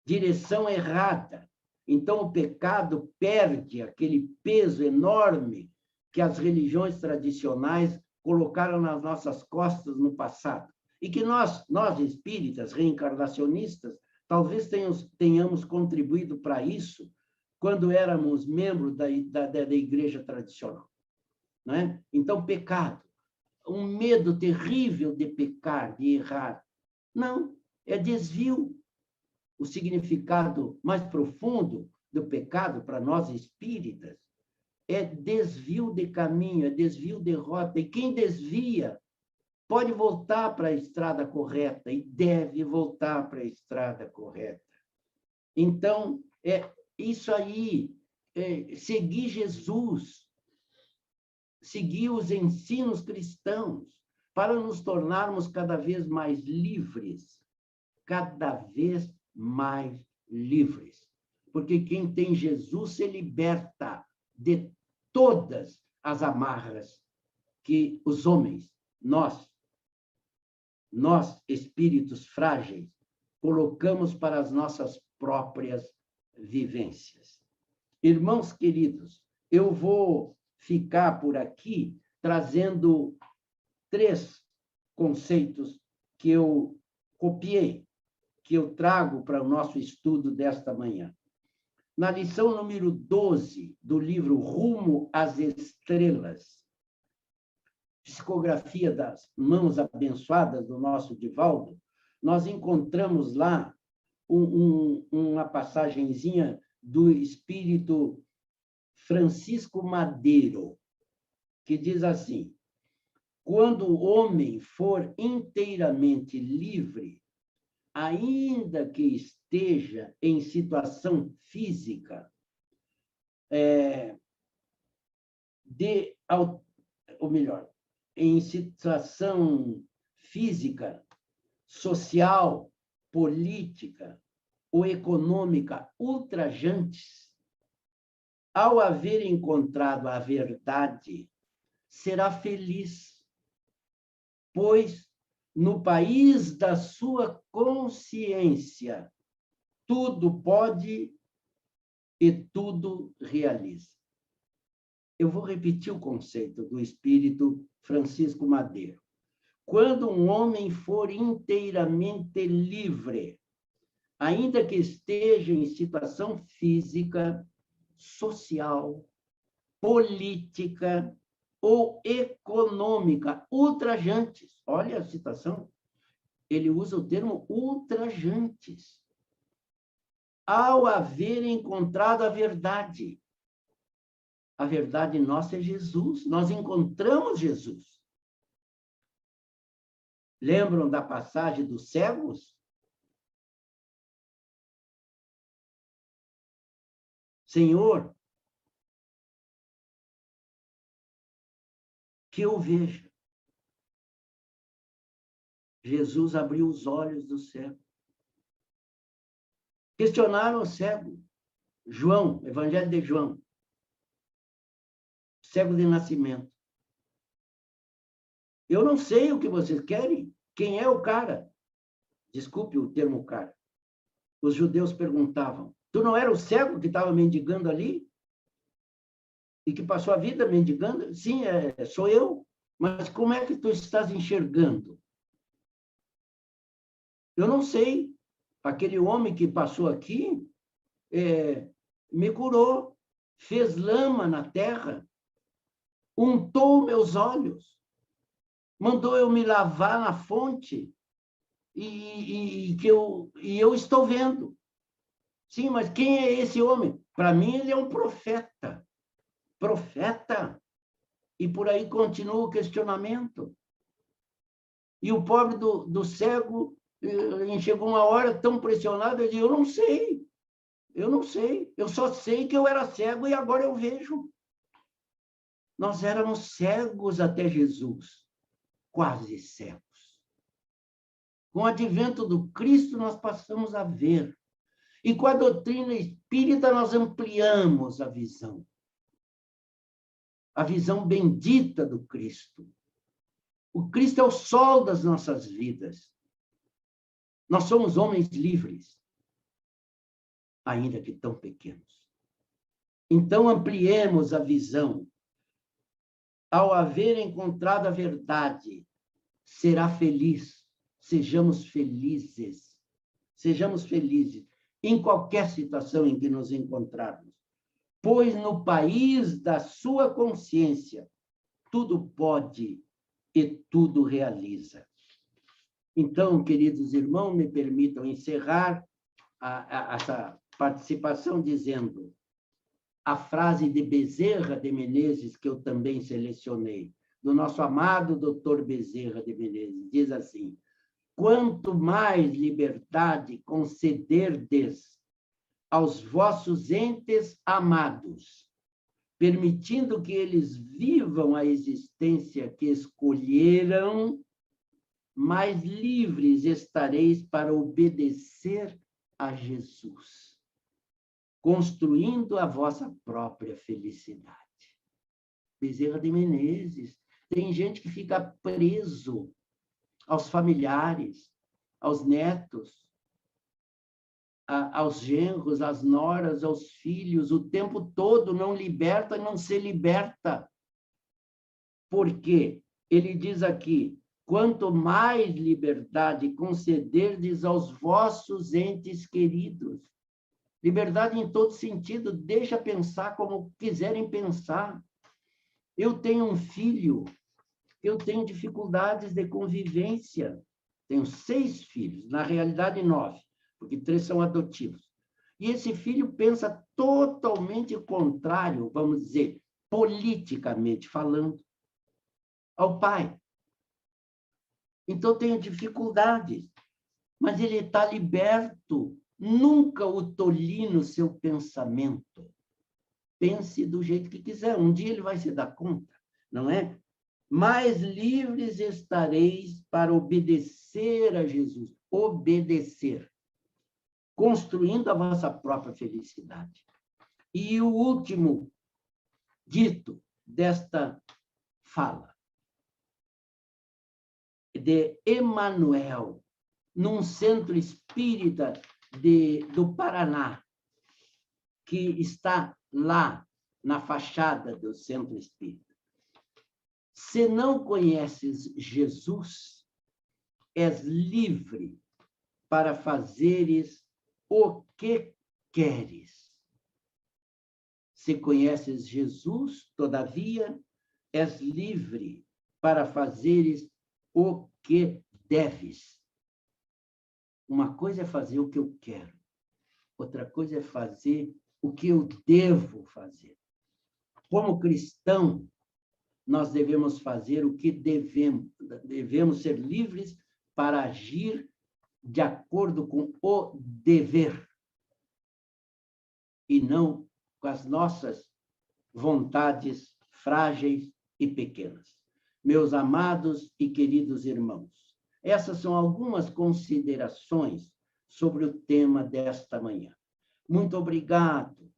direção errada. Então, o pecado perde aquele peso enorme que as religiões tradicionais colocaram nas nossas costas no passado. E que nós espíritas, reencarnacionistas, talvez tenhamos contribuído para isso quando éramos membros da igreja tradicional. Não é? Então, pecado, um medo terrível de pecar, de errar. Não, é desvio. O significado mais profundo do pecado para nós espíritas é desvio de caminho, é desvio de rota. E quem desvia pode voltar para a estrada correta e deve voltar para a estrada correta. Então, isso aí, seguir Jesus, seguir os ensinos cristãos, para nos tornarmos cada vez mais livres, cada vez mais livres. Porque quem tem Jesus se liberta de todas as amarras que os homens, nós, espíritos frágeis, colocamos para as nossas próprias vivências. Irmãos queridos, eu vou ficar por aqui trazendo 3 conceitos que eu copiei, que eu trago para o nosso estudo desta manhã. Na lição número 12 do livro Rumo às Estrelas, psicografia das mãos abençoadas do nosso Divaldo, nós encontramos lá uma passagenzinha do espírito Francisco Madeiro, que diz assim: quando o homem for inteiramente livre, ainda que esteja em situação física, ou melhor, em situação física, social, política ou econômica ultrajantes, ao haver encontrado a verdade, será feliz, pois no país da sua consciência tudo pode e tudo realiza. Eu vou repetir o conceito do espírito Francisco Madeiro. Quando um homem for inteiramente livre, ainda que esteja em situação física, social, política ou econômica ultrajantes. Olha a citação. Ele usa o termo ultrajantes. Ao haver encontrado a verdade nossa é Jesus. Nós encontramos Jesus. Lembram da passagem dos cegos? Senhor, que eu veja. Jesus abriu os olhos do cego. Questionaram o cego. João, Evangelho de João. Cego de nascimento. Eu não sei o que vocês querem. Quem é o cara? Desculpe o termo cara. Os judeus perguntavam: tu não era o cego que estava mendigando ali? E que passou a vida mendigando? Sim, sou eu. Mas como é que tu estás enxergando? Eu não sei. Aquele homem que passou aqui me curou, fez lama na terra, untou meus olhos, mandou eu me lavar na fonte e eu estou vendo. Sim, mas quem é esse homem? Para mim, ele é um profeta. Profeta. E por aí continua o questionamento. E o pobre do cego chegou uma hora tão pressionado, ele disse, eu não sei. Eu só sei que eu era cego e agora eu vejo. Nós éramos cegos até Jesus, quase cegos. Com o advento do Cristo, nós passamos a ver. E com a doutrina espírita, nós ampliamos a visão. A visão bendita do Cristo. O Cristo é o sol das nossas vidas. Nós somos homens livres, ainda que tão pequenos. Então, ampliemos a visão. Ao haver encontrado a verdade, será feliz. Sejamos felizes. Sejamos felizes em qualquer situação em que nos encontrarmos. Pois no país da sua consciência, tudo pode e tudo realiza. Então, queridos irmãos, me permitam encerrar essa participação dizendo a frase de Bezerra de Menezes, que eu também selecionei, do nosso amado doutor Bezerra de Menezes, diz assim, quanto mais liberdade concederdes aos vossos entes amados, permitindo que eles vivam a existência que escolheram, mais livres estareis para obedecer a Jesus, construindo a vossa própria felicidade. Bezerra de Menezes. Tem gente que fica preso aos familiares, aos netos, aos genros, às noras, aos filhos, o tempo todo não liberta, não se liberta. Por quê? Ele diz aqui, quanto mais liberdade concederdes aos vossos entes queridos. Liberdade em todo sentido, deixa pensar como quiserem pensar. Eu tenho um filho, eu tenho dificuldades de convivência, tenho 6 filhos, na realidade 9, porque 3 são adotivos. E esse filho pensa totalmente contrário, vamos dizer, politicamente falando, ao pai. Então, tenho dificuldades, mas ele está liberto. Nunca o tolir no seu pensamento. Pense do jeito que quiser. Um dia ele vai se dar conta, não é? Mais livres estareis para obedecer a Jesus. Obedecer. Construindo a vossa própria felicidade. E o último dito desta fala de Emmanuel, num centro espírita do Paraná, que está lá na fachada do centro espírita. Se não conheces Jesus, és livre para fazeres o que queres. Se conheces Jesus, todavia, és livre para fazeres o que deves. Uma coisa é fazer o que eu quero, outra coisa é fazer o que eu devo fazer. Como cristão, nós devemos fazer o que devemos. Devemos ser livres para agir de acordo com o dever e não com as nossas vontades frágeis e pequenas. Meus amados e queridos irmãos, essas são algumas considerações sobre o tema desta manhã. Muito obrigado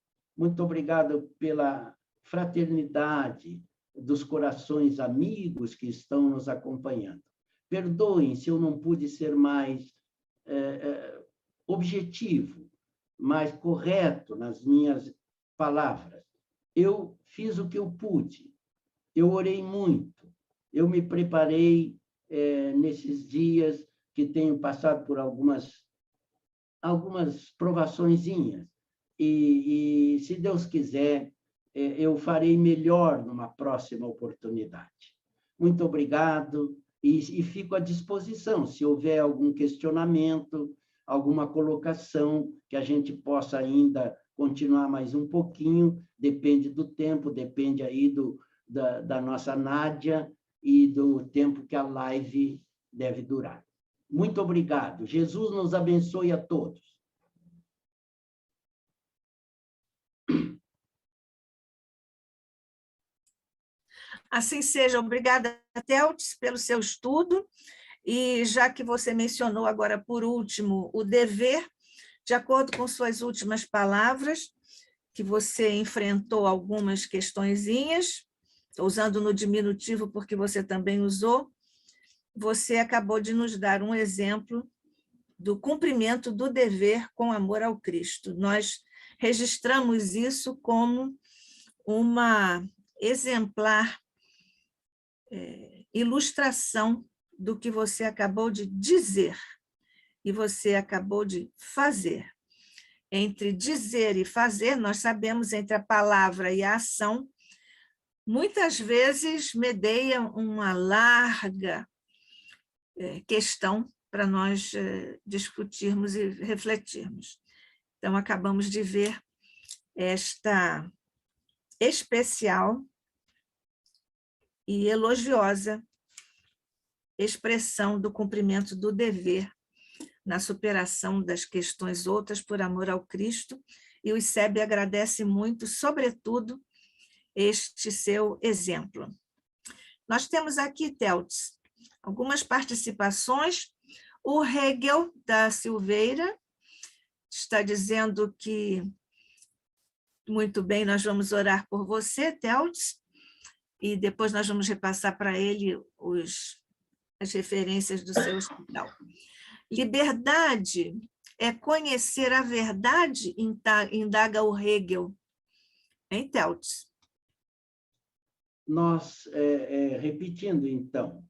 pela fraternidade dos corações amigos que estão nos acompanhando. Perdoem se eu não pude ser mais objetivo, mais correto nas minhas palavras. Eu fiz o que eu pude, eu orei muito, eu me preparei nesses dias que tenho passado por algumas provaçõezinhas. E, se Deus quiser, eu farei melhor numa próxima oportunidade. Muito obrigado e fico à disposição, se houver algum questionamento, alguma colocação que a gente possa ainda continuar mais um pouquinho, depende do tempo, depende aí da nossa Nádia e do tempo que a live deve durar. Muito obrigado. Jesus nos abençoe a todos. Assim seja. Obrigada, Theltes, pelo seu estudo. E já que você mencionou agora, por último, o dever, de acordo com suas últimas palavras, que você enfrentou algumas questõezinhas, usando no diminutivo porque você também usou, você acabou de nos dar um exemplo do cumprimento do dever com amor ao Cristo. Nós registramos isso como uma exemplar ilustração do que você acabou de dizer e você acabou de fazer. Entre dizer e fazer, nós sabemos, entre a palavra e a ação, muitas vezes medeia uma larga questão para nós discutirmos e refletirmos. Então, acabamos de ver esta especial e elogiosa expressão do cumprimento do dever na superação das questões outras por amor ao Cristo, e o ICEB agradece muito, sobretudo, este seu exemplo. Nós temos aqui, Theltes, algumas participações. O Hegel da Silveira está dizendo que, muito bem, nós vamos orar por você, Theltes, e depois nós vamos repassar para ele as referências do seu hospital. Liberdade é conhecer a verdade, indaga o Hegel. Hein, Theltes? Nós, repetindo, então,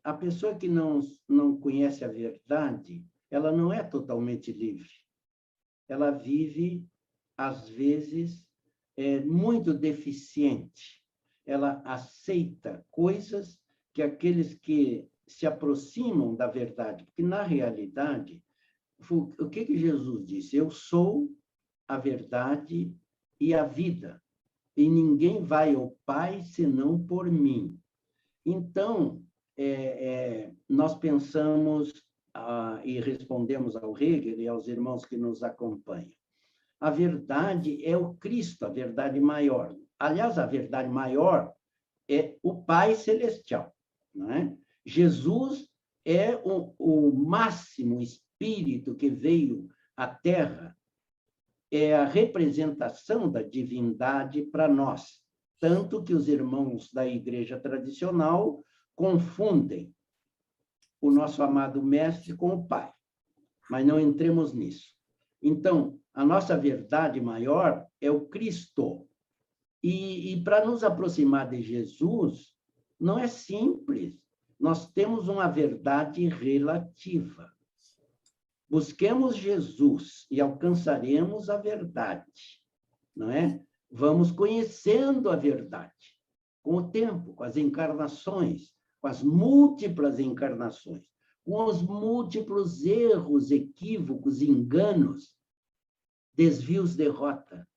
a pessoa que não conhece a verdade, ela não é totalmente livre. Ela vive, às vezes, muito deficiente. Ela aceita coisas que aqueles que se aproximam da verdade, porque, na realidade, o que Jesus disse? Eu sou a verdade e a vida, e ninguém vai ao Pai senão por mim. Então, nós pensamos e respondemos ao Hegel e aos irmãos que nos acompanham. A verdade é o Cristo, a verdade maior. Aliás, a verdade maior é o Pai Celestial, não é? Jesus é o máximo espírito que veio à Terra, é a representação da divindade para nós, tanto que os irmãos da igreja tradicional confundem o nosso amado mestre com o Pai, mas não entremos nisso. Então, a nossa verdade maior é o Cristo. E para nos aproximar de Jesus, não é simples. Nós temos uma verdade relativa. Busquemos Jesus e alcançaremos a verdade, não é? Vamos conhecendo a verdade com o tempo, com as encarnações, com as múltiplas encarnações, com os múltiplos erros, equívocos, enganos, desvios de rota.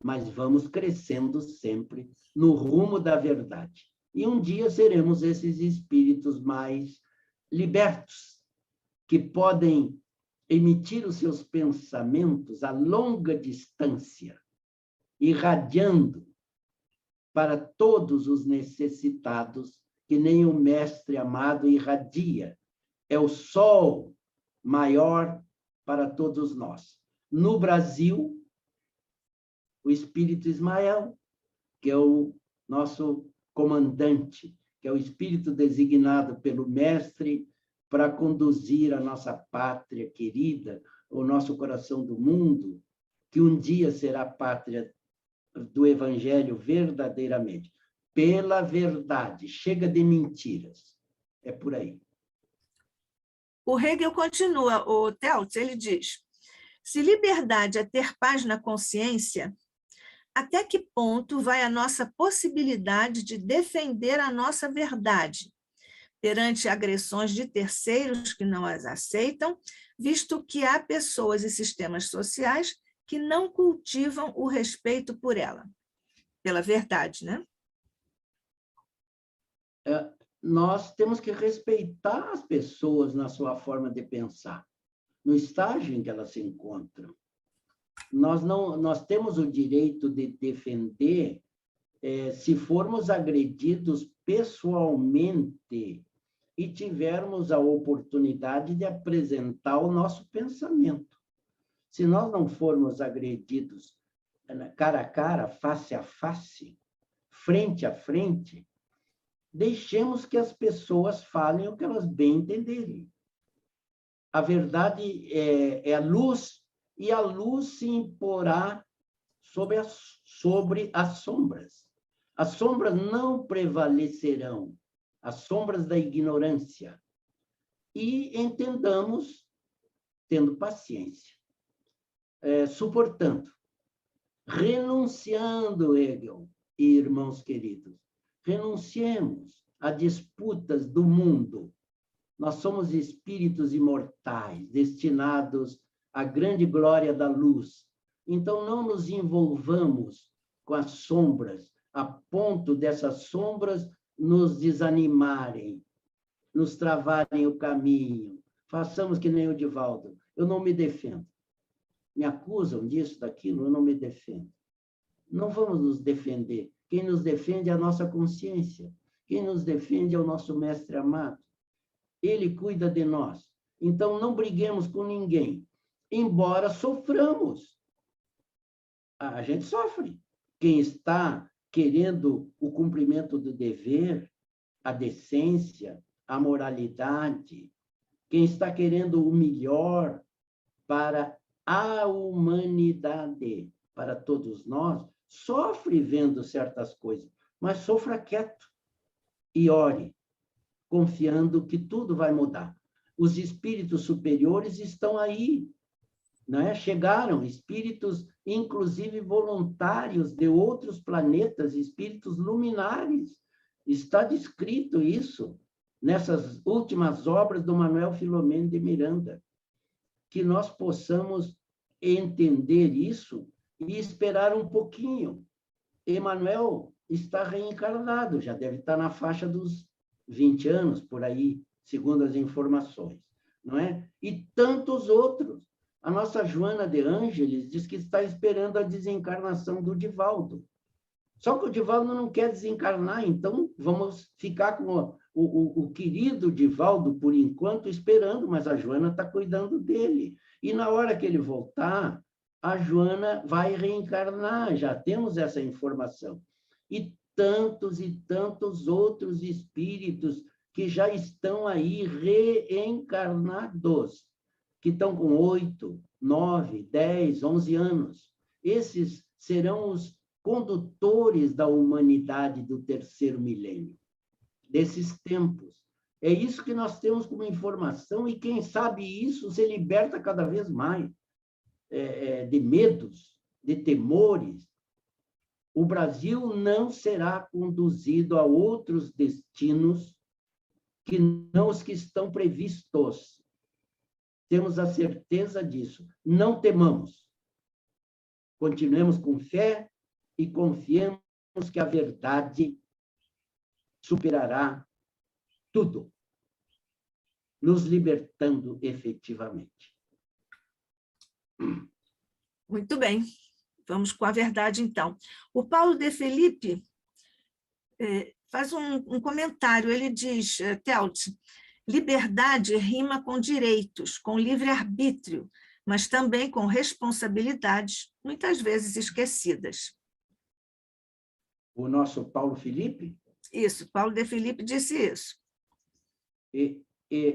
Mas vamos crescendo sempre no rumo da verdade. E um dia seremos esses espíritos mais libertos, que podem emitir os seus pensamentos a longa distância, irradiando para todos os necessitados, que nem o Mestre amado irradia. É o sol maior para todos nós. No Brasil, o Espírito Ismael, que é o nosso comandante, que é o espírito designado pelo Mestre para conduzir a nossa pátria querida, o nosso coração do mundo, que um dia será pátria do Evangelho verdadeiramente, pela verdade. Chega de mentiras. É por aí. O Hegel continua, o Theltes, ele diz: se liberdade é ter paz na consciência, até que ponto vai a nossa possibilidade de defender a nossa verdade perante agressões de terceiros que não as aceitam, visto que há pessoas e sistemas sociais que não cultivam o respeito por ela, pela verdade, né? Nós temos que respeitar as pessoas na sua forma de pensar, no estágio em que elas se encontram. Nós temos o direito de defender se formos agredidos pessoalmente e tivermos a oportunidade de apresentar o nosso pensamento. Se nós não formos agredidos cara a cara, face a face, frente a frente, deixemos que as pessoas falem o que elas bem entenderem. A verdade é a luz, e a luz se imporá sobre as sombras. As sombras não prevalecerão, as sombras da ignorância. E entendamos, tendo paciência, suportando, renunciando, Hegel e irmãos queridos, renunciemos a disputas do mundo. Nós somos espíritos imortais, destinados à grande glória da luz. Então, não nos envolvamos com as sombras, a ponto dessas sombras nos desanimarem, nos travarem o caminho. Façamos que nem o Divaldo. Eu não me defendo. Me acusam disso, daquilo, eu não me defendo. Não vamos nos defender. Quem nos defende é a nossa consciência. Quem nos defende é o nosso mestre amado. Ele cuida de nós. Então, não briguemos com ninguém, embora soframos. A gente sofre. Quem está querendo o cumprimento do dever, a decência, a moralidade, quem está querendo o melhor para a humanidade, para todos nós, sofre vendo certas coisas, mas sofra quieto e ore, confiando que tudo vai mudar. Os espíritos superiores estão aí, não é? Chegaram espíritos, inclusive voluntários de outros planetas, espíritos luminares. Está descrito isso nessas últimas obras do Manuel Filomeno de Miranda. Que nós possamos entender isso e esperar um pouquinho. Emmanuel está reencarnado, já deve estar na faixa dos 20 anos, por aí, segundo as informações, não é? E tantos outros. A nossa Joana de Ângeles diz que está esperando a desencarnação do Divaldo. Só que o Divaldo não quer desencarnar, então vamos ficar com o querido Divaldo, por enquanto, esperando, mas a Joana está cuidando dele. E na hora que ele voltar, a Joana vai reencarnar, já temos essa informação. E tantos outros espíritos que já estão aí reencarnados, que estão com 8, 9, 10, 11 anos. Esses serão os condutores da humanidade do terceiro milênio, desses tempos. É isso que nós temos como informação, e quem sabe isso se liberta cada vez mais de medos, de temores. O Brasil não será conduzido a outros destinos que não os que estão previstos. Temos a certeza disso. Não temamos. Continuemos com fé e confiemos que a verdade superará tudo, nos libertando efetivamente. Muito bem. Vamos com a verdade, então. O Paulo de Felipe faz um comentário. Ele diz, Telt, liberdade rima com direitos, com livre-arbítrio, mas também com responsabilidades, muitas vezes esquecidas. O nosso Paulo Felipe? Isso, Paulo de Felipe disse isso.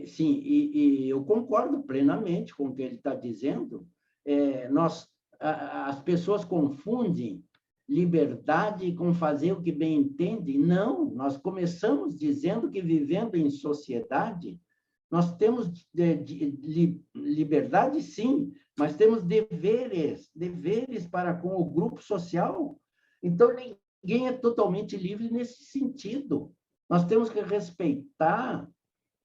Sim, eu concordo plenamente com o que ele está dizendo. As pessoas confundem liberdade com fazer o que bem entendem. Não, nós começamos dizendo que, vivendo em sociedade, nós temos liberdade, sim, mas temos deveres para com o grupo social. Então, ninguém é totalmente livre nesse sentido. Nós temos que respeitar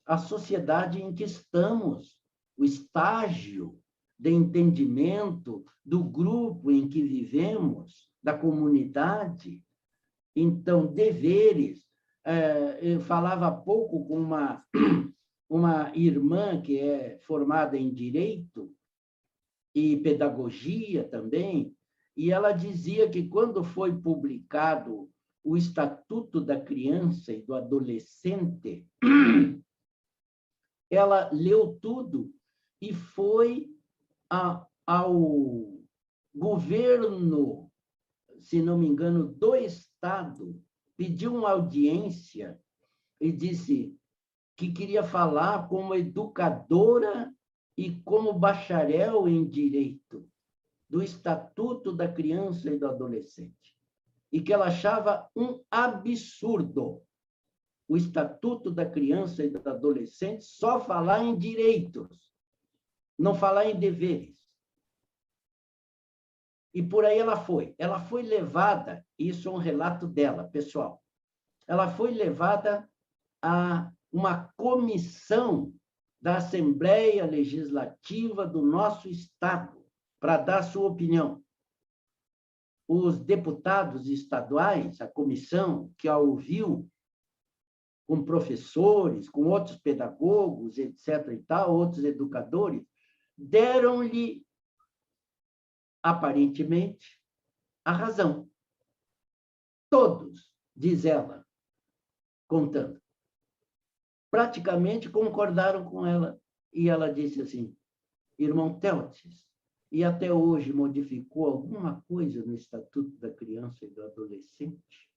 a sociedade em que estamos. o estágio de entendimento do grupo em que vivemos, da comunidade. Então, deveres. Eu falava há pouco com uma irmã que é formada em Direito e Pedagogia também, e ela dizia que, quando foi publicado o Estatuto da Criança e do Adolescente, ela leu tudo e foi ao governo, se não me engano, do Estado, pediu uma audiência e disse que queria falar como educadora e como bacharel em Direito do Estatuto da Criança e do Adolescente, e que ela achava um absurdo o Estatuto da Criança e do Adolescente só falar em direitos, não falar em deveres. E por aí ela foi. Ela foi levada, isso é um relato dela, pessoal, ela foi levada a uma comissão da Assembleia Legislativa do nosso Estado para dar sua opinião. Os deputados estaduais, a comissão que a ouviu, com professores, com outros pedagogos, etc. e tal, outros educadores, deram-lhe, aparentemente, a razão. Todos, diz ela, contando, praticamente concordaram com ela. E ela disse assim: irmão Teótis, e até hoje modificou alguma coisa no Estatuto da Criança e do Adolescente?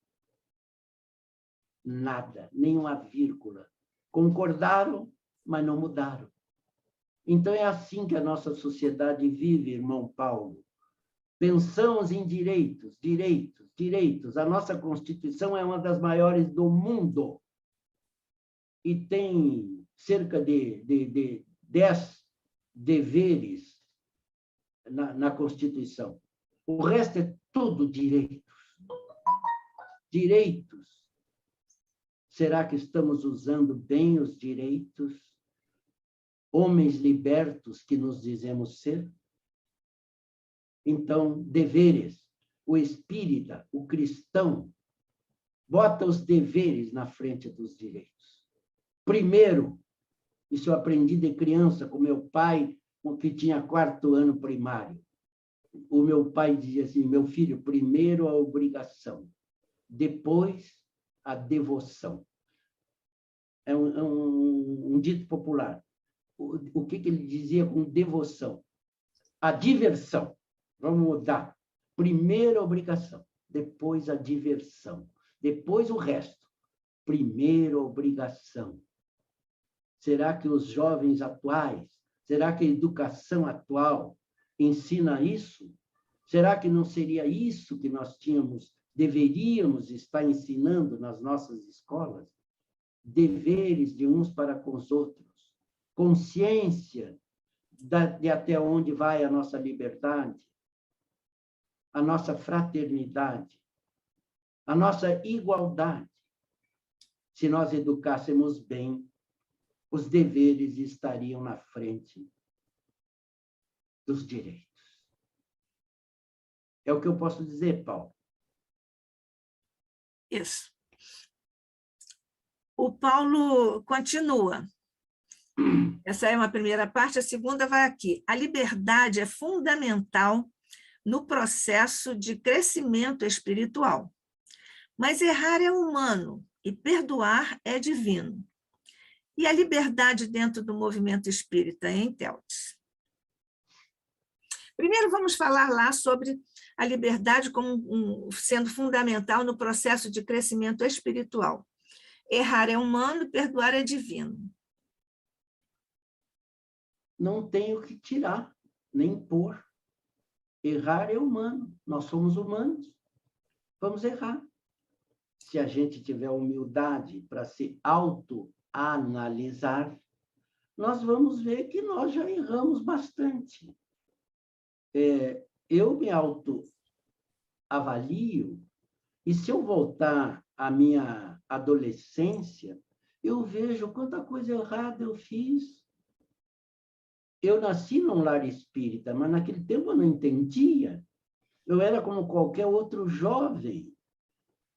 Nada, nem uma vírgula. Concordaram, mas não mudaram. Então, é assim que a nossa sociedade vive, irmão Paulo. Pensamos em direitos, direitos, direitos. A nossa Constituição é uma das maiores do mundo e tem cerca de 10 deveres na Constituição. O resto é tudo direitos. Direitos. Será que estamos usando bem os direitos? Homens libertos que nos dizemos ser? Então, deveres. O espírita, o cristão, bota os deveres na frente dos direitos. Primeiro, isso eu aprendi de criança com meu pai, que tinha 4º ano primário. O meu pai dizia assim: meu filho, primeiro a obrigação, depois a devoção. É um dito popular. O que ele dizia com devoção? A diversão. Vamos mudar. Primeiro a obrigação, depois a diversão, depois o resto. Primeiro a obrigação. Será que os jovens atuais, será que a educação atual ensina isso? Será que não seria isso que nós deveríamos estar ensinando nas nossas escolas? Deveres de uns para com os outros, consciência de até onde vai a nossa liberdade, a nossa fraternidade, a nossa igualdade. Se nós educássemos bem, os deveres estariam na frente dos direitos. É o que eu posso dizer, Paulo. Isso. O Paulo continua. Essa é uma primeira parte, a segunda vai aqui. A liberdade é fundamental no processo de crescimento espiritual. Mas errar é humano e perdoar é divino. E a liberdade dentro do movimento espírita, hein, Teótis? Primeiro, vamos falar lá sobre a liberdade como sendo fundamental no processo de crescimento espiritual. Errar é humano, perdoar é divino. Não tem o que tirar, nem pôr. Errar é humano, nós somos humanos. Vamos errar. Se a gente tiver humildade para se autoanalisar, nós vamos ver que nós já erramos bastante. Eu me autoavalio, e se eu voltar à minha adolescência, eu vejo quanta coisa errada eu fiz. eu nasci num lar espírita, mas naquele tempo eu não entendia. Eu era como qualquer outro jovem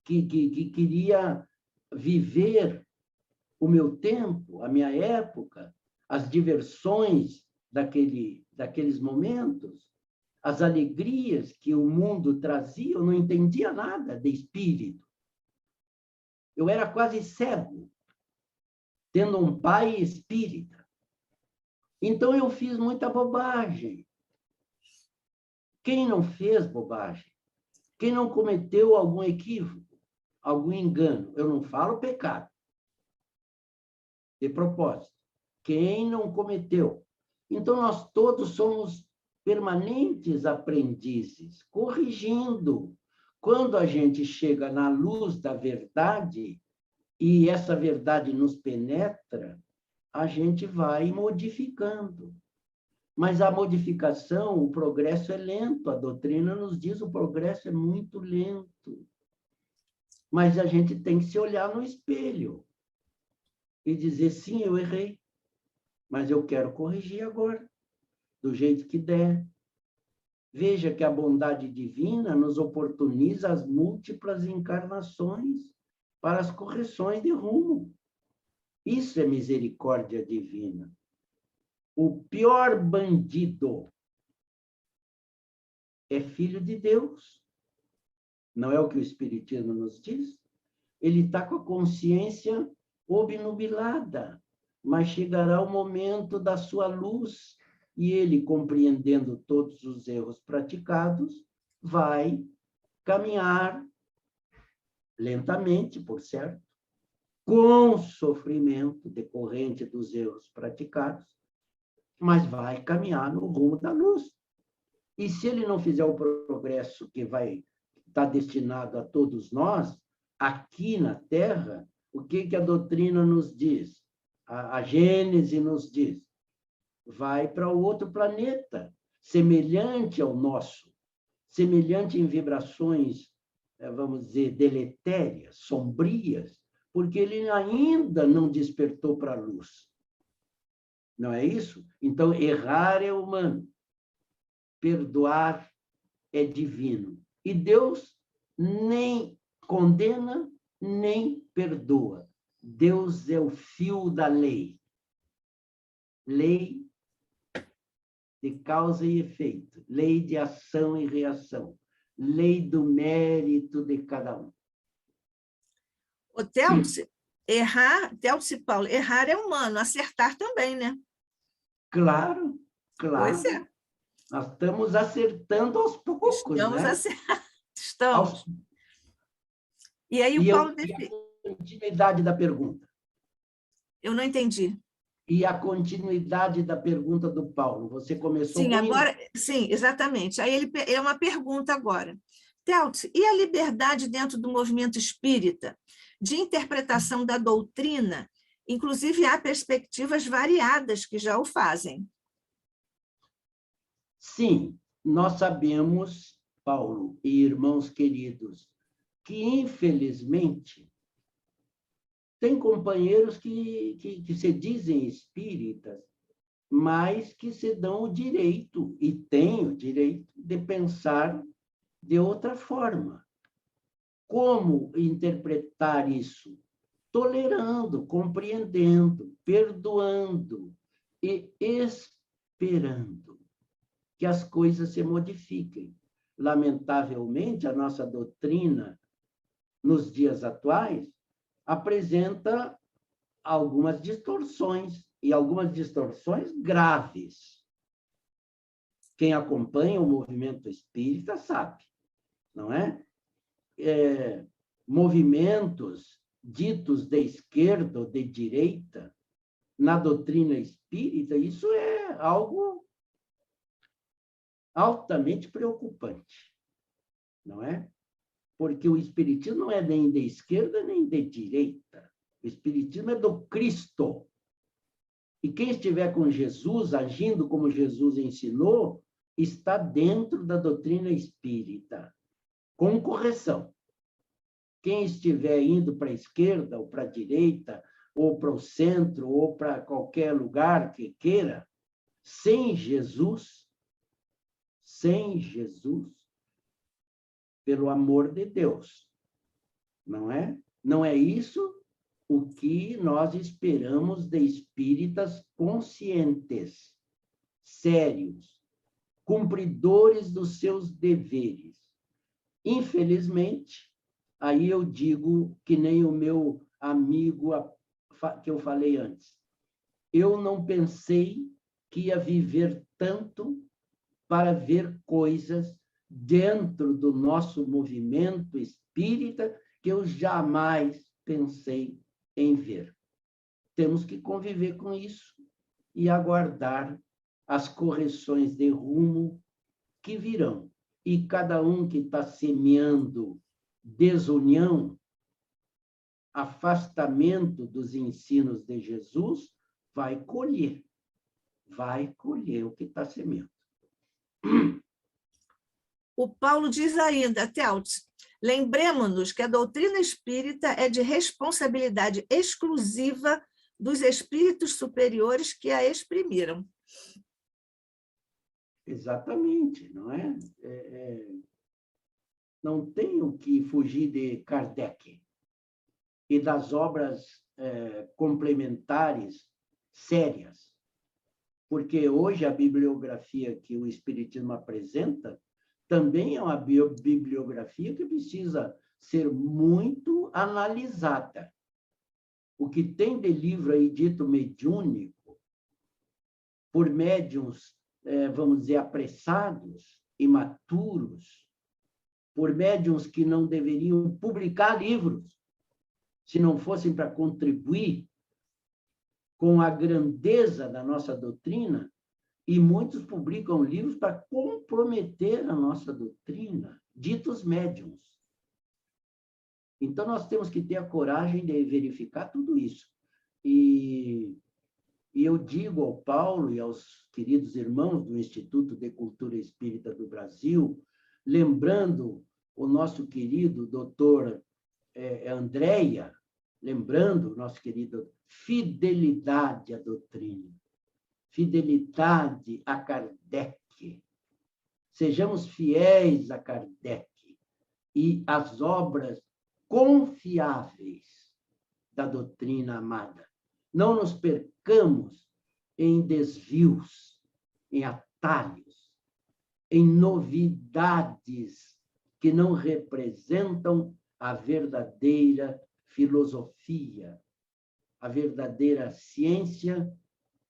que queria viver o meu tempo, a minha época, as diversões daqueles momentos, as alegrias que o mundo trazia. Eu não entendia nada de espírito. Eu era quase cego, tendo um pai espírita. Então, eu fiz muita bobagem. Quem não fez bobagem? Quem não cometeu algum equívoco, algum engano? Eu não falo pecado, de propósito. Quem não cometeu? Então, nós todos somos permanentes aprendizes, corrigindo. Quando a gente chega na luz da verdade, e essa verdade nos penetra, a gente vai modificando. Mas a modificação, o progresso é lento. A doutrina nos diz que o progresso é muito lento. Mas a gente tem que se olhar no espelho e dizer, sim, eu errei, mas eu quero corrigir agora, do jeito que der. Veja que a bondade divina nos oportuniza as múltiplas encarnações para as correções de rumo. Isso é misericórdia divina. O pior bandido é filho de Deus. Não é o que o Espiritismo nos diz? Ele está com a consciência obnubilada, mas chegará o momento da sua luz e ele, compreendendo todos os erros praticados, vai caminhar lentamente, por certo, com sofrimento decorrente dos erros praticados, mas vai caminhar no rumo da luz. E se ele não fizer o progresso que vai estar destinado a todos nós, aqui na Terra, o que a doutrina nos diz? A Gênese nos diz: vai para outro planeta, semelhante ao nosso, semelhante em vibrações, vamos dizer, deletérias, sombrias, porque ele ainda não despertou para a luz. Não é isso? Então, errar é humano, perdoar é divino. E Deus nem condena, nem perdoa. Deus é o fio da lei. Lei de causa e efeito, lei de ação e reação, lei do mérito de cada um. O Télcio, Télcio e Paulo, errar é humano, acertar também, né? Claro, claro. Pois é. Nós estamos acertando aos poucos, Estamos né? Estamos. E aí o Paulo... E a continuidade da pergunta? Eu não entendi. E a continuidade da pergunta do Paulo? Você começou sim, com agora, sim, exatamente. Aí ele é uma pergunta agora. Télcio, e a liberdade dentro do movimento espírita de interpretação da doutrina? Inclusive, há perspectivas variadas que já o fazem. Sim, nós sabemos, Paulo e irmãos queridos, que, infelizmente, tem companheiros que se dizem espíritas, mas que se dão o direito, e têm o direito, de pensar de outra forma. Como interpretar isso? Tolerando, compreendendo, perdoando e esperando que as coisas se modifiquem. Lamentavelmente, a nossa doutrina, nos dias atuais, apresenta algumas distorções, e algumas distorções graves. Quem acompanha o movimento espírita sabe, não é? Movimentos ditos de esquerda ou de direita, na doutrina espírita, isso é algo altamente preocupante, não é? Porque o espiritismo não é nem de esquerda nem de direita. O espiritismo é do Cristo. E quem estiver com Jesus, agindo como Jesus ensinou, está dentro da doutrina espírita, com correção. Quem estiver indo para a esquerda ou para a direita, ou para o centro, ou para qualquer lugar que queira, sem Jesus, pelo amor de Deus, não é? Não é isso o que nós esperamos de espíritas conscientes, sérios, cumpridores dos seus deveres. Infelizmente, aí eu digo que nem o meu amigo que eu falei antes. Eu não pensei que ia viver tanto para ver coisas dentro do nosso movimento espírita que eu jamais pensei em ver. Temos que conviver com isso e aguardar as correções de rumo que virão. E cada um que está semeando desunião, afastamento dos ensinos de Jesus, vai colher o que está semeando. O Paulo diz ainda, Teltz, lembremos-nos que a doutrina espírita é de responsabilidade exclusiva dos espíritos superiores que a exprimiram. Exatamente, não é? Não tenho que fugir de Kardec e das obras complementares sérias, porque hoje a bibliografia que o Espiritismo apresenta também é uma bibliografia que precisa ser muito analisada. O que tem de livro aí dito mediúnico, por médiuns, vamos dizer, apressados, imaturos, por médiuns que não deveriam publicar livros, se não fossem para contribuir com a grandeza da nossa doutrina, e muitos publicam livros para comprometer a nossa doutrina, ditos médiuns. Então, nós temos que ter a coragem de verificar tudo isso. E eu digo ao Paulo e aos queridos irmãos do Instituto de Cultura Espírita do Brasil, lembrando o nosso querido doutor Andréia, lembrando o nosso querido fidelidade à doutrina, fidelidade a Kardec. Sejamos fiéis a Kardec e às obras confiáveis da doutrina amada. Não nos percamos em desvios, em atalhos, em novidades que não representam a verdadeira filosofia, a verdadeira ciência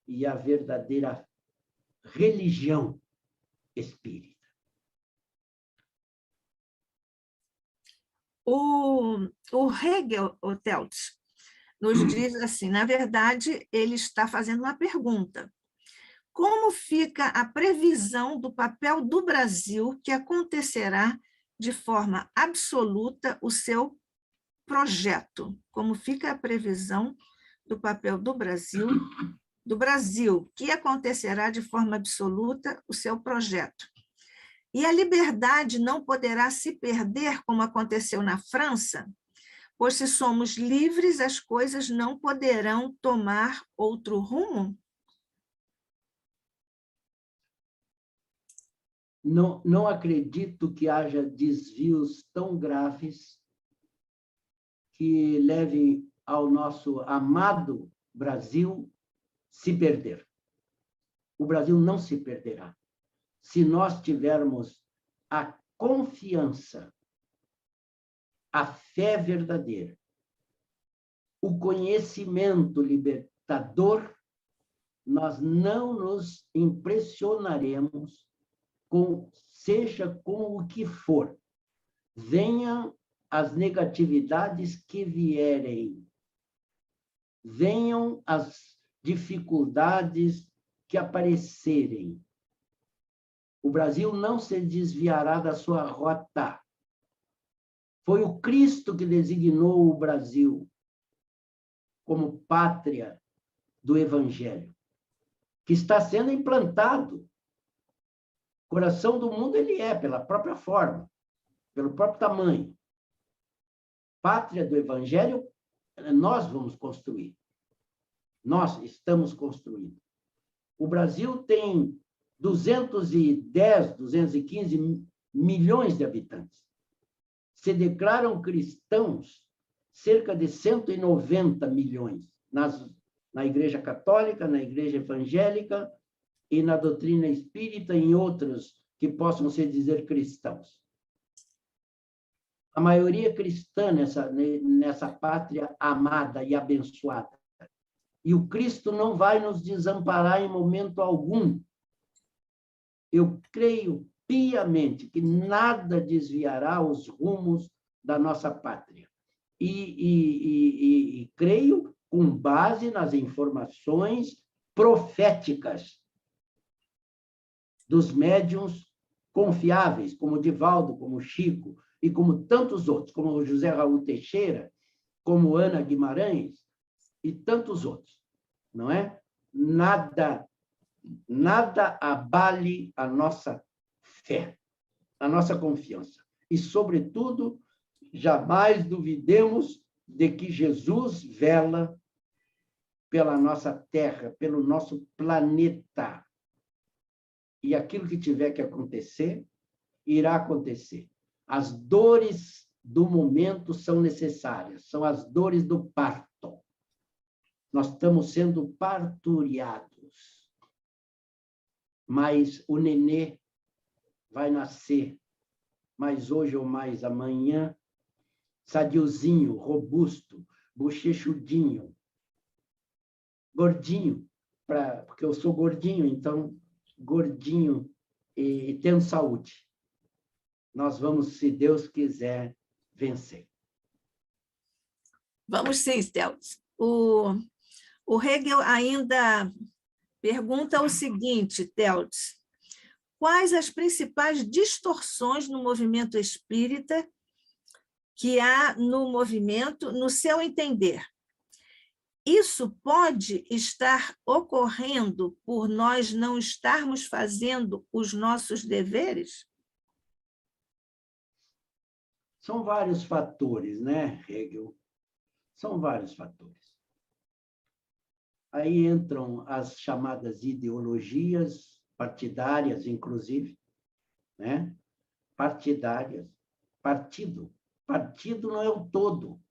e a verdadeira religião espírita. O Hegel, o Teltz, nos diz assim, na verdade, ele está fazendo uma pergunta. Como fica a previsão do papel do Brasil que acontecerá de forma absoluta o seu projeto? Como fica a previsão do papel do Brasil, que acontecerá de forma absoluta o seu projeto? E a liberdade não poderá se perder, como aconteceu na França, pois se somos livres, as coisas não poderão tomar outro rumo? Não acredito que haja desvios tão graves que levem ao nosso amado Brasil se perder. O Brasil não se perderá se nós tivermos a confiança, a fé verdadeira, o conhecimento libertador, nós não nos impressionaremos seja com o que for. Venham as negatividades que vierem, venham as dificuldades que aparecerem. O Brasil não se desviará da sua rota. Foi o Cristo que designou o Brasil como pátria do Evangelho, que está sendo implantado. O coração do mundo ele é, pela própria forma, pelo próprio tamanho. Pátria do Evangelho, nós vamos construir. Nós estamos construindo. O Brasil tem 210, 215 milhões de habitantes. Se declaram cristãos cerca de 190 milhões na Igreja Católica, na Igreja Evangélica e na doutrina espírita, em outros que possam se dizer cristãos. A maioria cristã nessa pátria amada e abençoada. E o Cristo não vai nos desamparar em momento algum. Eu creio piamente que nada desviará os rumos da nossa pátria. E creio com base nas informações proféticas dos médiuns confiáveis, como Divaldo, como Chico, e como tantos outros, como o José Raul Teixeira, como Ana Guimarães, e tantos outros, não é? Nada abale a nossa fé, a nossa confiança. E, sobretudo, jamais duvidemos de que Jesus vela pela nossa terra, pelo nosso planeta. E aquilo que tiver que acontecer, irá acontecer. As dores do momento são necessárias, são as dores do parto. Nós estamos sendo parturiados. Mas o nenê vai nascer, mais hoje ou mais amanhã, sadiozinho, robusto, bochechudinho, gordinho, porque eu sou gordinho, então, gordinho e tendo saúde. Nós vamos, se Deus quiser, vencer. Vamos sim, Stelz. O Hegel ainda pergunta o seguinte, Teltz: quais as principais distorções no movimento espírita que há no movimento, no seu entender? Isso pode estar ocorrendo por nós não estarmos fazendo os nossos deveres? São vários fatores, né, Hegel? São vários fatores. Aí entram as chamadas ideologias partidárias, inclusive, né? Partidárias. Partido. Partido não é o todo.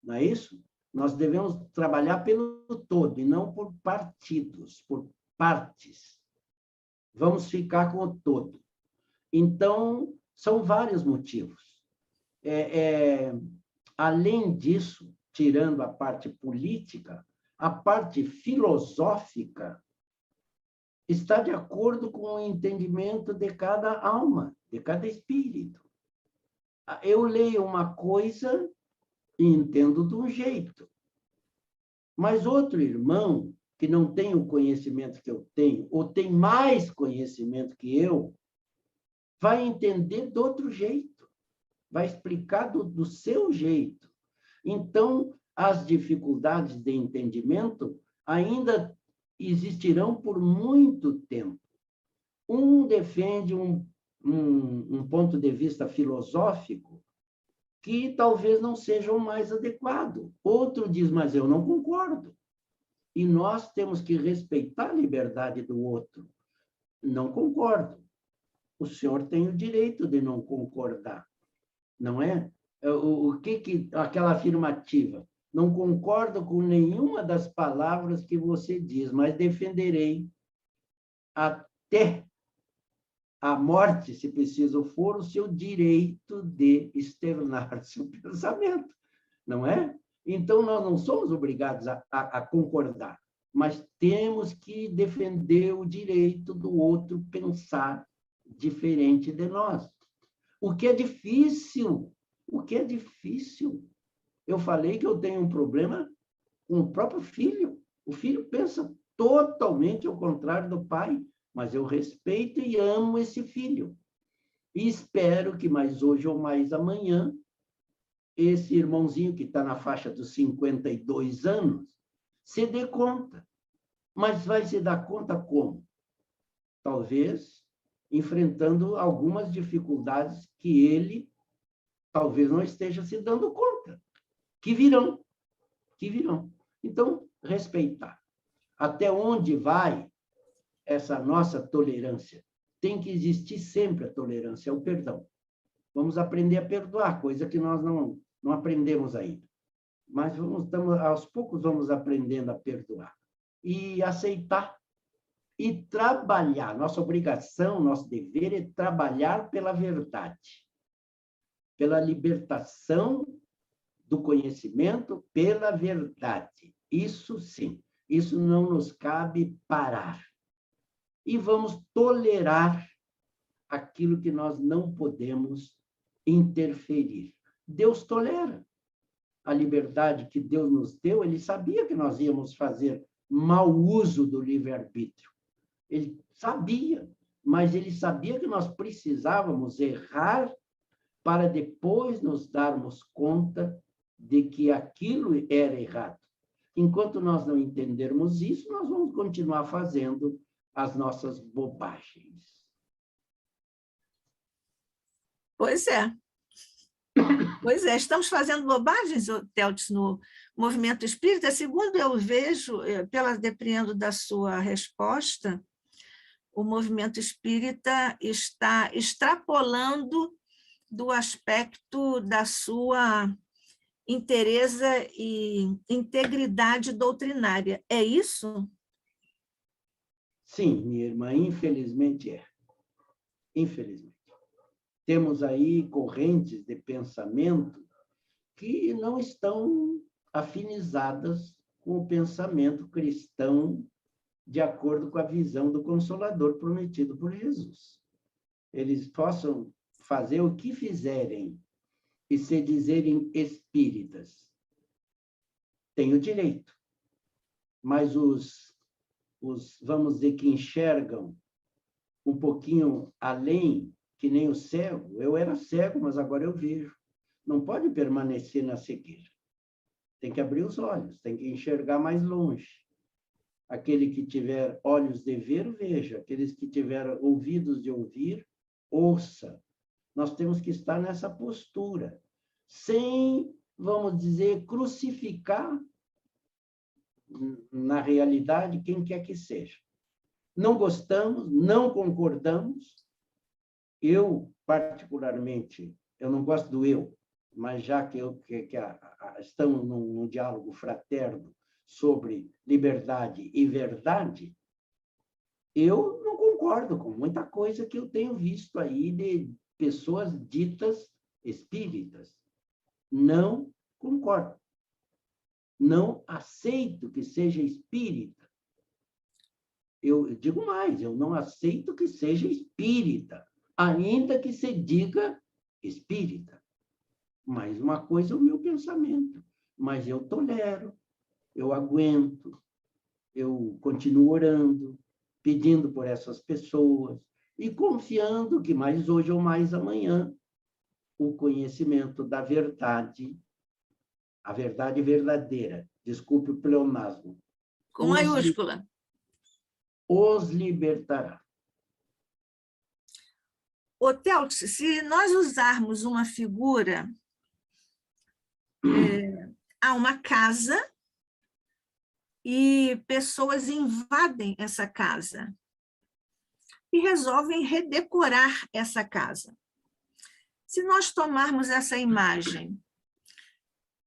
Não é isso? Nós devemos trabalhar pelo todo, e não por partidos, por partes. Vamos ficar com o todo. Então, são vários motivos. Além disso, tirando a parte política, a parte filosófica está de acordo com o entendimento de cada alma, de cada espírito. Eu leio uma coisa e entendo de um jeito. Mas outro irmão, que não tem o conhecimento que eu tenho, ou tem mais conhecimento que eu, vai entender de outro jeito, vai explicar do seu jeito. Então, as dificuldades de entendimento ainda existirão por muito tempo. Um defende um ponto de vista filosófico que talvez não seja o mais adequado. Outro diz, mas eu não concordo. E nós temos que respeitar a liberdade do outro. Não concordo. O senhor tem o direito de não concordar, não é? Aquela afirmativa? Não concordo com nenhuma das palavras que você diz, mas defenderei até a morte, se preciso for, o seu direito de externar seu pensamento, não é? Então, nós não somos obrigados a concordar, mas temos que defender o direito do outro pensar diferente de nós. O que é difícil. Eu falei que eu tenho um problema com o próprio filho. O filho pensa totalmente ao contrário do pai, mas eu respeito e amo esse filho. E espero que mais hoje ou mais amanhã, esse irmãozinho que está na faixa dos 52 anos, se dê conta. Mas vai se dar conta como? Talvez enfrentando algumas dificuldades que ele talvez não esteja se dando conta, que virão. Então, respeitar. Até onde vai essa nossa tolerância? Tem que existir sempre a tolerância, é o perdão. Vamos aprender a perdoar, coisa que nós não aprendemos ainda. Mas aos poucos vamos aprendendo a perdoar. E aceitar. E trabalhar. Nossa obrigação, nosso dever é trabalhar pela verdade. Pela libertação do conhecimento, pela verdade. Isso sim. Isso não nos cabe parar. E vamos tolerar aquilo que nós não podemos interferir. Deus tolera a liberdade que Deus nos deu. Ele sabia que nós íamos fazer mau uso do livre-arbítrio. Ele sabia, mas ele sabia que nós precisávamos errar para depois nos darmos conta de que aquilo era errado. Enquanto nós não entendermos isso, nós vamos continuar fazendo as nossas bobagens. Pois é. Pois é, estamos fazendo bobagens, Theltes, no movimento espírita. Segundo eu vejo, depreendo da sua resposta, o movimento espírita está extrapolando do aspecto da sua inteireza e integridade doutrinária. É isso? Sim, minha irmã, infelizmente é. Infelizmente. Temos aí correntes de pensamento que não estão afinizadas com o pensamento cristão de acordo com a visão do Consolador prometido por Jesus. Eles possam fazer o que fizerem e se dizerem espíritas. Têm o direito. Mas os, vamos dizer, que enxergam um pouquinho além, que nem o cego. Eu era cego, mas agora eu vejo. Não pode permanecer na cegueira. Tem que abrir os olhos, tem que enxergar mais longe. Aquele que tiver olhos de ver, veja. Aqueles que tiver ouvidos de ouvir, ouça. Nós temos que estar nessa postura, sem, vamos dizer, crucificar na realidade quem quer que seja. Não gostamos, não concordamos. Eu, particularmente, eu não gosto do eu, mas já que estamos num diálogo fraterno sobre liberdade e verdade, eu não concordo com muita coisa que eu tenho visto aí de pessoas ditas espíritas. Não concordo. Não aceito que seja espírita. Eu digo mais, eu não aceito que seja espírita, ainda que se diga espírita. Mais uma coisa é o meu pensamento, mas eu tolero, eu aguento, eu continuo orando, pedindo por essas pessoas e confiando que mais hoje ou mais amanhã o conhecimento da verdade, a verdade verdadeira, desculpe o pleonasmo, com maiúscula, os libertará. Theltes, se nós usarmos uma figura, há uma casa e pessoas invadem essa casa e resolvem redecorar essa casa. Se nós tomarmos essa imagem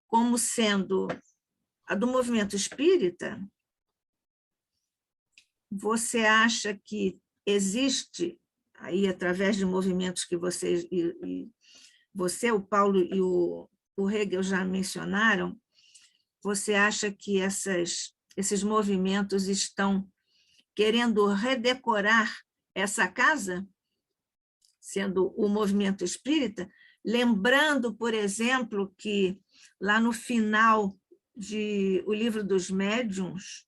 como sendo a do movimento espírita, você acha que existe, aí através de movimentos que você, o Paulo e o Hegel já mencionaram, você acha que esses movimentos estão querendo redecorar essa casa, sendo o movimento espírita, lembrando, por exemplo, que lá no final O Livro dos Médiuns,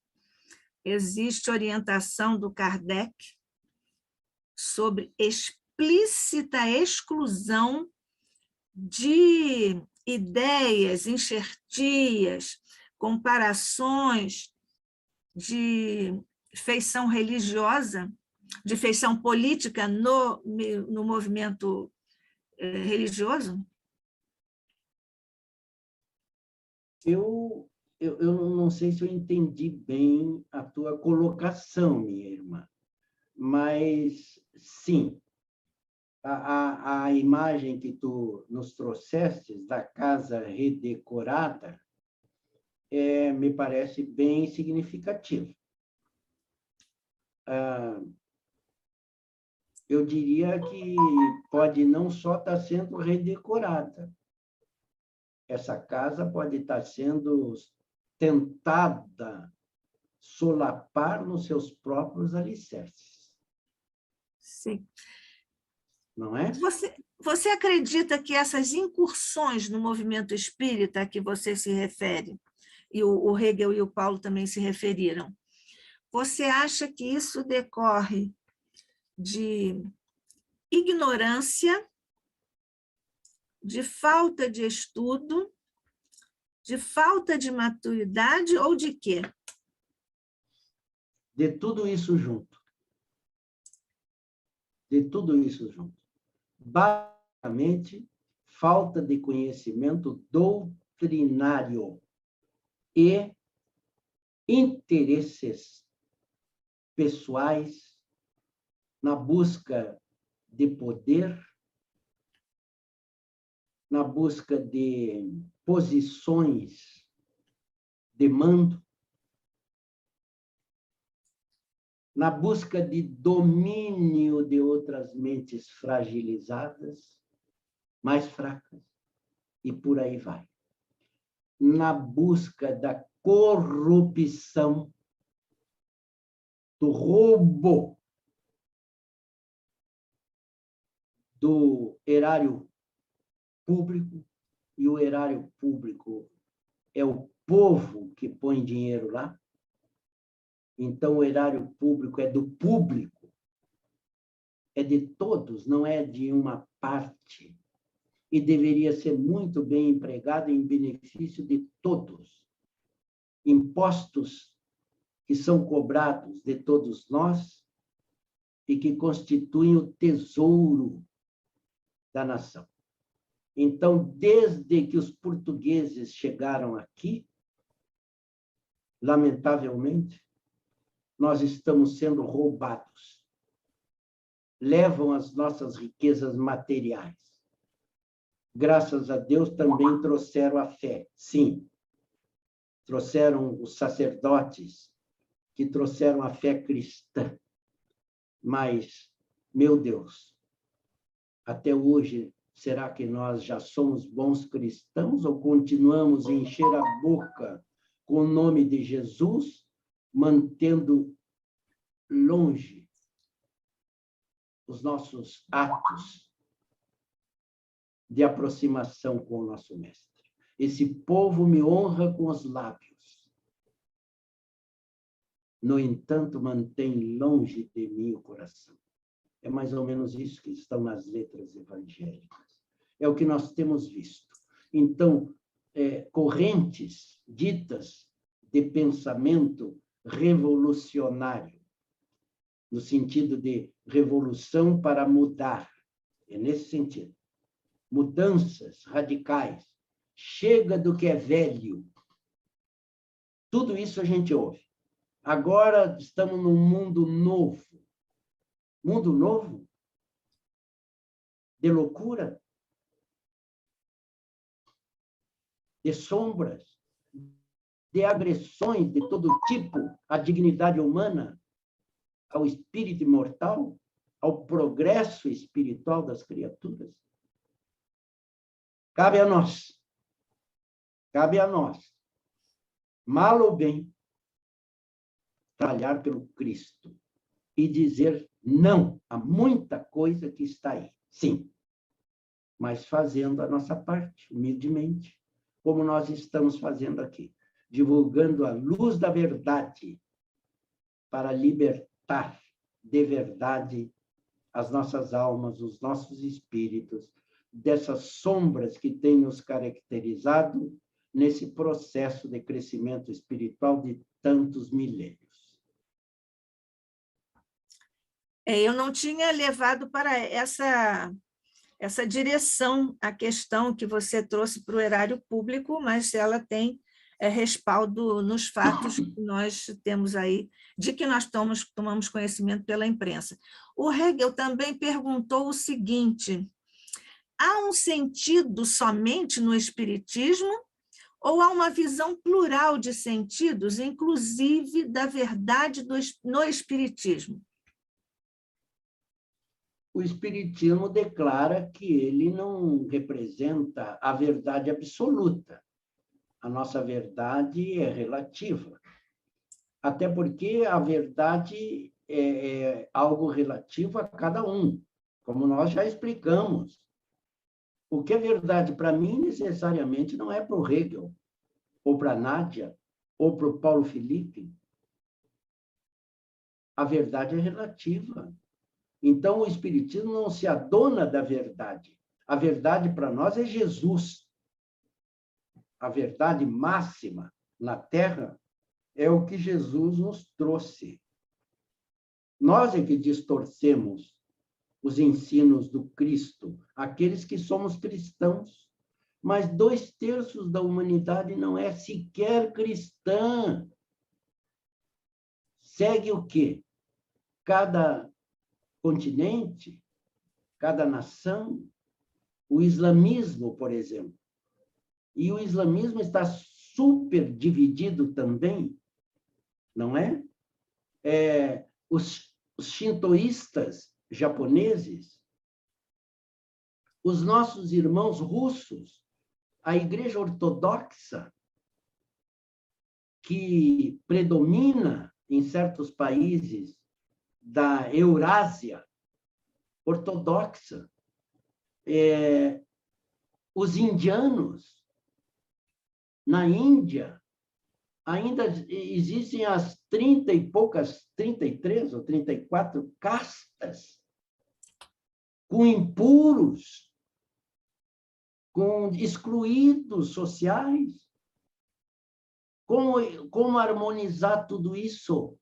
existe orientação do Kardec sobre explícita exclusão de ideias, enxertias, comparações de feição religiosa, de feição política no movimento religioso? Eu eu não sei se eu entendi bem a tua colocação, minha irmã, mas, sim, a imagem que tu nos trouxestes da casa redecorada me parece bem significativa. Eu diria que pode não só estar sendo redecorada, essa casa pode estar sendo tentada solapar nos seus próprios alicerces. Sim. Não é? Você acredita que essas incursões no movimento espírita a que você se refere, e o Hegel e o Paulo também se referiram, você acha que isso decorre de ignorância, de falta de estudo, de falta de maturidade ou de quê? De tudo isso junto. De tudo isso junto. Basicamente, falta de conhecimento doutrinário e interesses pessoais na busca de poder, na busca de posições de mando, na busca de domínio de outras mentes fragilizadas, mais fracas, e por aí vai. Na busca da corrupção, do roubo do erário público, e o erário público é o povo que põe dinheiro lá. Então, o erário público é do público, é de todos, não é de uma parte. E deveria ser muito bem empregado em benefício de todos. Impostos que são cobrados de todos nós e que constituem o tesouro da nação. Então, desde que os portugueses chegaram aqui, lamentavelmente, nós estamos sendo roubados. Levam as nossas riquezas materiais. Graças a Deus, também trouxeram a fé. Sim, trouxeram os sacerdotes, que trouxeram a fé cristã. Mas, meu Deus, até hoje, será que nós já somos bons cristãos ou continuamos a encher a boca com o nome de Jesus, mantendo longe os nossos atos de aproximação com o nosso Mestre? Esse povo me honra com os lábios. No entanto, mantém longe de mim o coração. É mais ou menos isso que estão nas letras evangélicas. É o que nós temos visto. Então, correntes ditas de pensamento revolucionário, no sentido de revolução para mudar, é nesse sentido. Mudanças radicais. Chega do que é velho. Tudo isso a gente ouve. Agora estamos num mundo novo. Mundo novo? De loucura? De sombras? De agressões de todo tipo à dignidade humana? Ao espírito imortal? Ao progresso espiritual das criaturas? Cabe a nós, mal ou bem, trabalhar pelo Cristo e dizer não a muita coisa que está aí. Sim, mas fazendo a nossa parte, humildemente, como nós estamos fazendo aqui, divulgando a luz da verdade para libertar de verdade as nossas almas, os nossos espíritos, dessas sombras que têm nos caracterizado nesse processo de crescimento espiritual de tantos milênios. Eu não tinha levado para essa direção a questão que você trouxe para o erário público, mas ela tem respaldo nos fatos que nós temos aí, de que nós tomamos conhecimento pela imprensa. O Hegel também perguntou o seguinte: há um sentido somente no espiritismo ou há uma visão plural de sentidos, inclusive da verdade no espiritismo? O espiritismo declara que ele não representa a verdade absoluta. A nossa verdade é relativa. Até porque a verdade é algo relativo a cada um, como nós já explicamos. O que é verdade para mim, necessariamente, não é para o Hegel, ou para a Nádia, ou para o Paulo Felipe. A verdade é relativa. Então, o Espiritismo não se adona da verdade. A verdade para nós é Jesus. A verdade máxima na Terra é o que Jesus nos trouxe. Nós é que distorcemos os ensinos do Cristo, aqueles que somos cristãos. Mas 2/3 da humanidade não é sequer cristã. Segue o quê? Cada continente, cada nação, o islamismo, por exemplo. E o islamismo está super dividido também, não é? Os shintoístas japoneses, os nossos irmãos russos, a Igreja Ortodoxa, que predomina em certos países da Eurásia ortodoxa, os indianos, na Índia, ainda existem as 30 e poucas, 33 ou 34 castas, com impuros, com excluídos sociais. Como harmonizar tudo isso?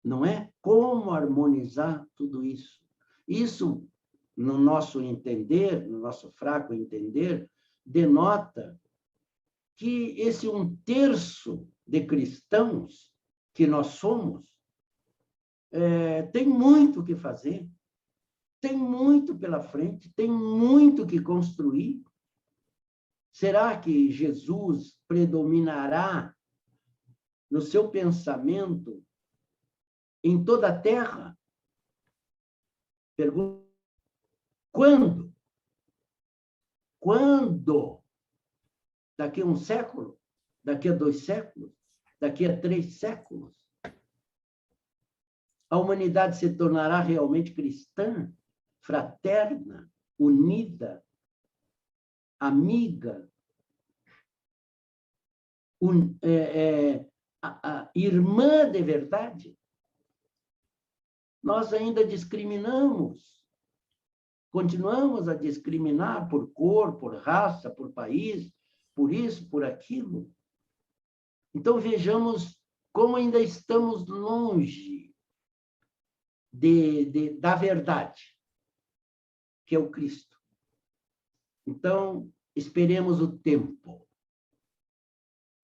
Não é? Como harmonizar tudo isso? Isso, no nosso entender, no nosso fraco entender, denota que esse 1/3 de cristãos que nós somos tem muito o que fazer, tem muito pela frente, tem muito que construir. Será que Jesus predominará no seu pensamento em toda a Terra? Pergunta: quando? Quando? Daqui a 1 século? Daqui a 2 séculos? Daqui a 3 séculos? A humanidade se tornará realmente cristã, fraterna, unida, amiga, irmã de verdade? Nós ainda discriminamos, continuamos a discriminar por cor, por raça, por país, por isso, por aquilo. Então, vejamos como ainda estamos longe da verdade, que é o Cristo. Então, esperemos o tempo.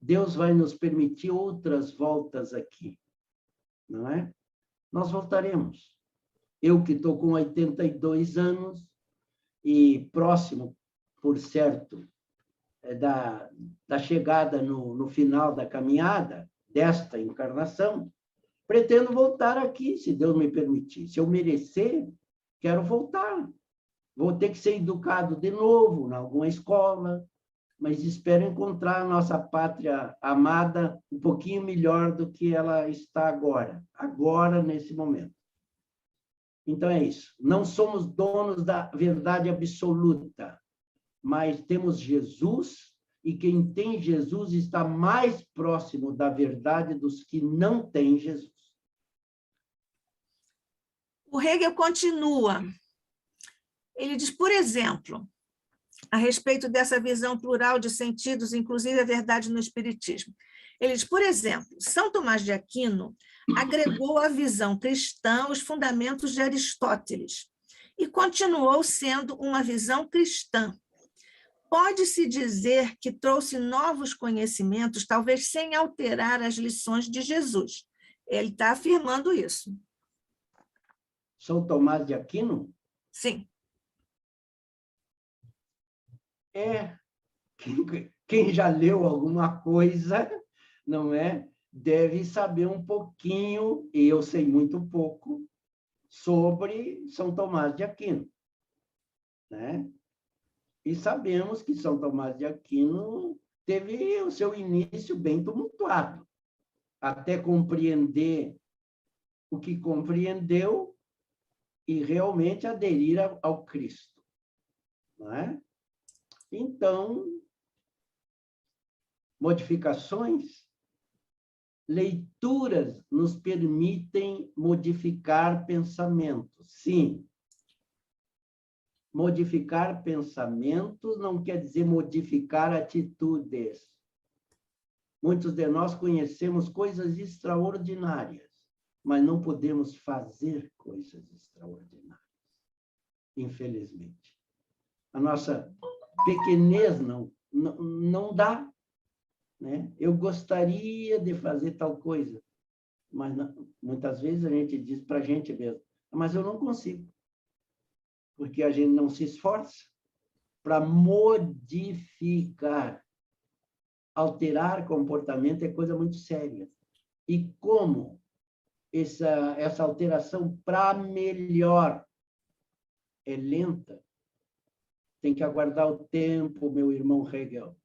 Deus vai nos permitir outras voltas aqui, não é? Nós voltaremos. Eu que estou com 82 anos e próximo, por certo, da chegada no final da caminhada desta encarnação, pretendo voltar aqui, se Deus me permitir. Se eu merecer, quero voltar. Vou ter que ser educado de novo em alguma escola, mas espero encontrar a nossa pátria amada um pouquinho melhor do que ela está agora, nesse momento. Então, é isso. Não somos donos da verdade absoluta, mas temos Jesus, e quem tem Jesus está mais próximo da verdade dos que não têm Jesus. O Hegel continua. Ele diz, por exemplo, a respeito dessa visão plural de sentidos, inclusive a verdade no Espiritismo. Ele diz, por exemplo, São Tomás de Aquino agregou à visão cristã os fundamentos de Aristóteles e continuou sendo uma visão cristã. pode-se dizer que trouxe novos conhecimentos, talvez sem alterar as lições de Jesus. Ele está afirmando isso. São Tomás de Aquino? Sim. Quem já leu alguma coisa, não é? Deve saber um pouquinho, e eu sei muito pouco, sobre São Tomás de Aquino, né? E sabemos que São Tomás de Aquino teve o seu início bem tumultuado, até compreender o que compreendeu e realmente aderir ao Cristo, não é? Então, modificações, leituras nos permitem modificar pensamentos, sim. Modificar pensamentos não quer dizer modificar atitudes. Muitos de nós conhecemos coisas extraordinárias, mas não podemos fazer coisas extraordinárias, infelizmente. A nossa pequenez não dá, né? Eu gostaria de fazer tal coisa, mas muitas vezes a gente diz para a gente mesmo, mas eu não consigo. Porque a gente não se esforça para modificar. Alterar comportamento é coisa muito séria. E como essa alteração para melhor é lenta, tem que aguardar o tempo, meu irmão Hegel.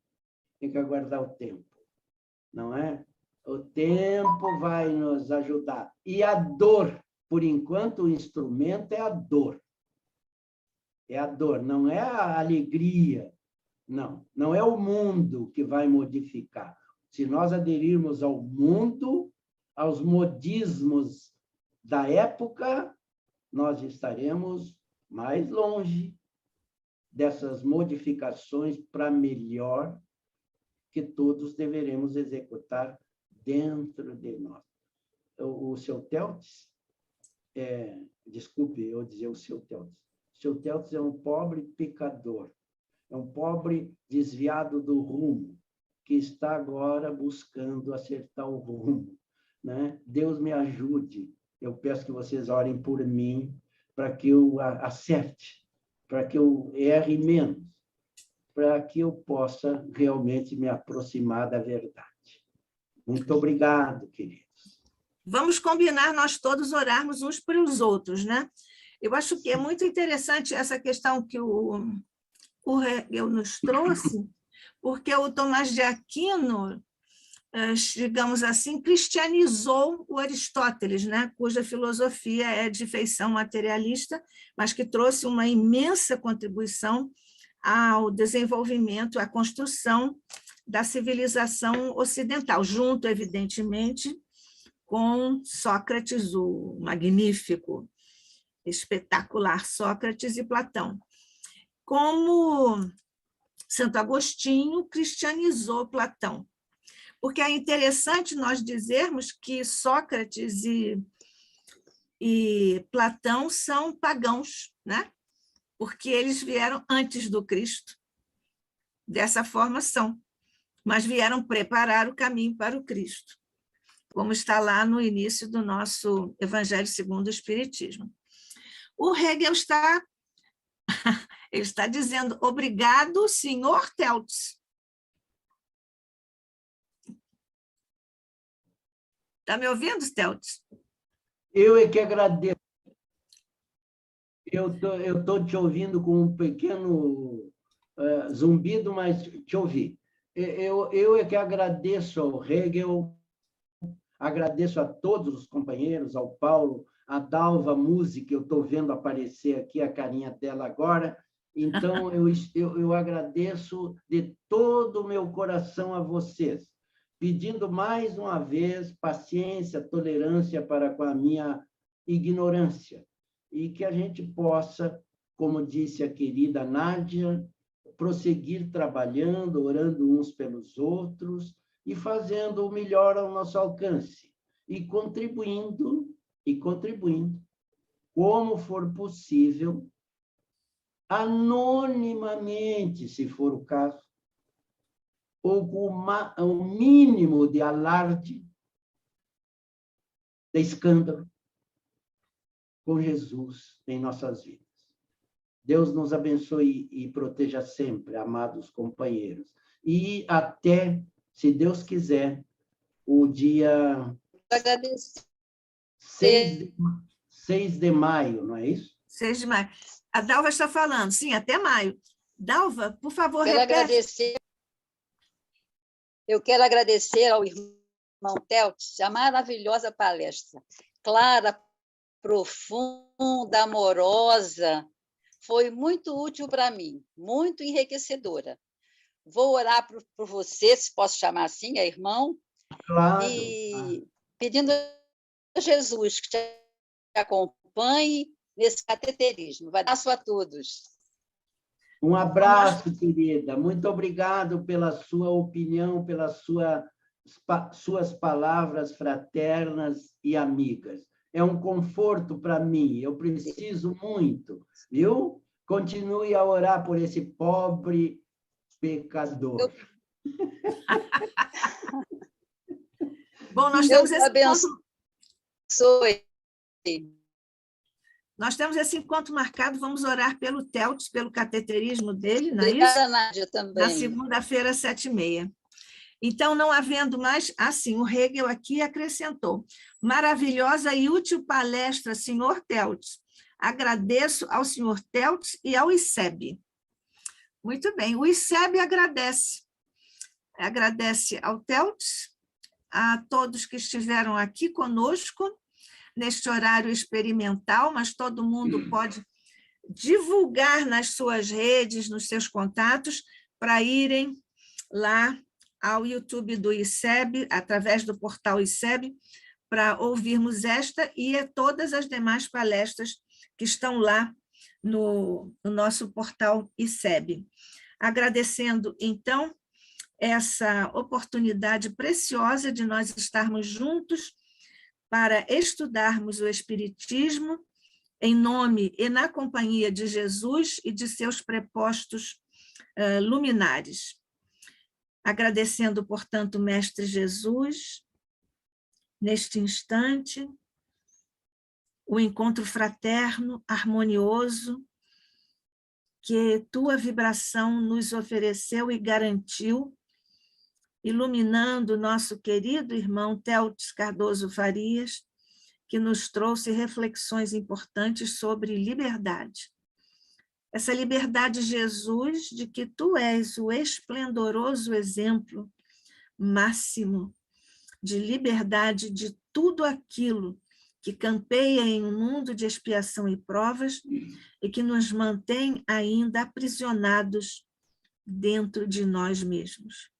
Tem que aguardar o tempo, não é? O tempo vai nos ajudar. E a dor, por enquanto, o instrumento é a dor. É a dor, não é a alegria. Não é o mundo que vai modificar. Se nós aderirmos ao mundo, aos modismos da época, nós estaremos mais longe dessas modificações para melhor que todos deveremos executar dentro de nós. O seu Teltz, desculpe eu dizer o seu Teltz, o seu Teltz é um pobre pecador, é um pobre desviado do rumo, que está agora buscando acertar o rumo, né? Deus me ajude. Eu peço que vocês orem por mim, para que eu acerte, para que eu erre menos, para que eu possa realmente me aproximar da verdade. Muito obrigado, queridos. Vamos combinar nós todos orarmos uns pelos outros, né? Eu acho que é muito interessante essa questão que o Hegel nos trouxe, porque o Tomás de Aquino, digamos assim, cristianizou o Aristóteles, né? Cuja filosofia é de feição materialista, mas que trouxe uma imensa contribuição ao desenvolvimento, à construção da civilização ocidental, junto, evidentemente, com Sócrates, o magnífico, espetacular Sócrates e Platão. Como Santo Agostinho cristianizou Platão. Porque é interessante nós dizermos que Sócrates e Platão são pagãos, né? Porque eles vieram antes do Cristo. Dessa forma são, mas vieram preparar o caminho para o Cristo, como está lá no início do nosso Evangelho segundo o Espiritismo. O Hegel ele está dizendo, obrigado, senhor Teltz. Está me ouvindo, Teltz? Eu é que agradeço. Eu estou te ouvindo com um pequeno zumbido, mas te ouvi. Eu é que agradeço ao Hegel, agradeço a todos os companheiros, ao Paulo, a Dalva Música, eu estou vendo aparecer aqui a carinha dela agora. Então, eu agradeço de todo o meu coração a vocês, pedindo mais uma vez paciência, tolerância para com a minha ignorância, e que a gente possa, como disse a querida Nádia, prosseguir trabalhando, orando uns pelos outros e fazendo o melhor ao nosso alcance, e contribuindo, como for possível, anonimamente, se for o caso, ou com o mínimo de alarde, de escândalo, com Jesus em nossas vidas. Deus nos abençoe e proteja sempre, amados companheiros. E até, se Deus quiser, o dia 6 de maio, não é isso? 6 de maio. A Dalva está falando, sim, até maio. Dalva, por favor, Quero repete. agradecer. Eu quero agradecer ao irmão Teltz a maravilhosa palestra. Clara, profunda, amorosa. Foi muito útil para mim, muito enriquecedora. Vou orar por você, se posso chamar assim, é irmão, Claro. e pedindo a Jesus que te acompanhe nesse cateterismo. Vai dar abraço a todos. Um abraço, querida. Muito obrigado pela sua opinião, pelas suas palavras fraternas e amigas. É um conforto para mim, eu preciso muito, viu? Continue a orar por esse pobre pecador. Bom, nós temos Deus abençoe. Nós temos esse encontro marcado, vamos orar pelo Teltz, pelo cateterismo dele, não é isso? Obrigada, Nádia, também. Na segunda-feira, 7h30. Então, não havendo mais, assim, o Hegel aqui acrescentou, maravilhosa e útil palestra, senhor Teltz. Agradeço ao senhor Teltz e ao ICEB. Muito bem, o ICEB agradece. Agradece ao Teltz, a todos que estiveram aqui conosco, neste horário experimental, mas todo mundo pode divulgar nas suas redes, nos seus contatos, para irem lá ao YouTube do ICEB, através do portal ICEB, para ouvirmos esta e todas as demais palestras que estão lá no nosso portal ICEB. Agradecendo, então, essa oportunidade preciosa de nós estarmos juntos para estudarmos o Espiritismo em nome e na companhia de Jesus e de seus prepostos luminares. Agradecendo, portanto, Mestre Jesus, neste instante, o encontro fraterno, harmonioso, que tua vibração nos ofereceu e garantiu, iluminando nosso querido irmão Teltz Cardoso Farias, que nos trouxe reflexões importantes sobre liberdade. Essa liberdade, Jesus, de que tu és o esplendoroso exemplo máximo de liberdade de tudo aquilo que campeia em um mundo de expiação e provas e que nos mantém ainda aprisionados dentro de nós mesmos.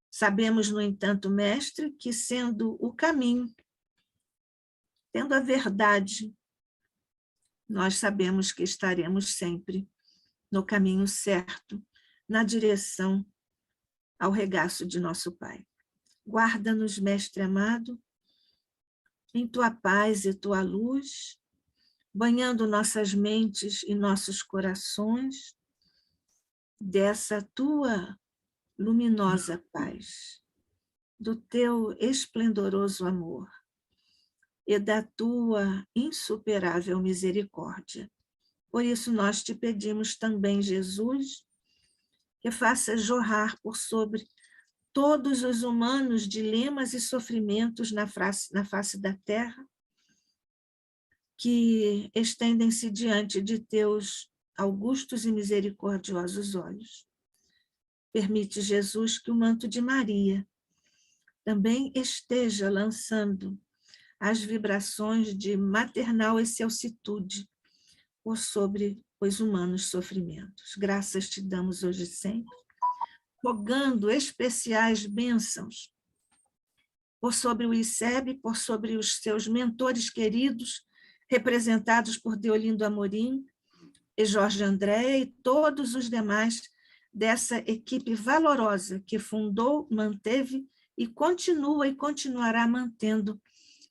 Sabemos, no entanto, Mestre, que sendo o caminho, tendo a verdade, nós sabemos que estaremos sempre no caminho certo, na direção ao regaço de nosso Pai. Guarda-nos, Mestre amado, em tua paz e tua luz, banhando nossas mentes e nossos corações dessa tua luminosa paz, do teu esplendoroso amor e da tua insuperável misericórdia. Por isso nós te pedimos também, Jesus, que faça jorrar por sobre todos os humanos dilemas e sofrimentos na face da terra, que estendem-se diante de teus augustos e misericordiosos olhos. Permite, Jesus, que o manto de Maria também esteja lançando as vibrações de maternal excelsitude por sobre os humanos sofrimentos. Graças te damos hoje e sempre, rogando especiais bênçãos por sobre o ICEB, por sobre os seus mentores queridos, representados por Deolindo Amorim e Jorge André e todos os demais dessa equipe valorosa que fundou, manteve e continua e continuará mantendo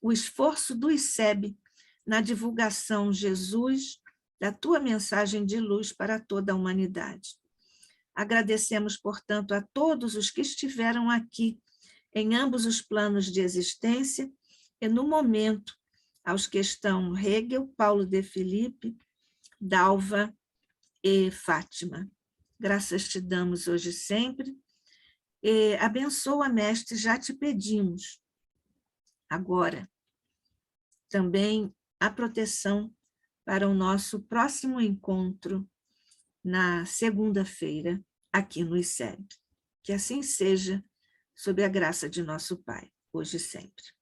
o esforço do ICEB na divulgação Jesus da tua mensagem de luz para toda a humanidade. Agradecemos, portanto, a todos os que estiveram aqui, em ambos os planos de existência, e no momento, aos que estão Hegel, Paulo de Filipe, Dalva e Fátima. Graças te damos hoje e sempre. E abençoa, mestre, já te pedimos. Agora, também a proteção para o nosso próximo encontro na segunda-feira, aqui no ICEB. Que assim seja, sob a graça de nosso Pai, hoje e sempre.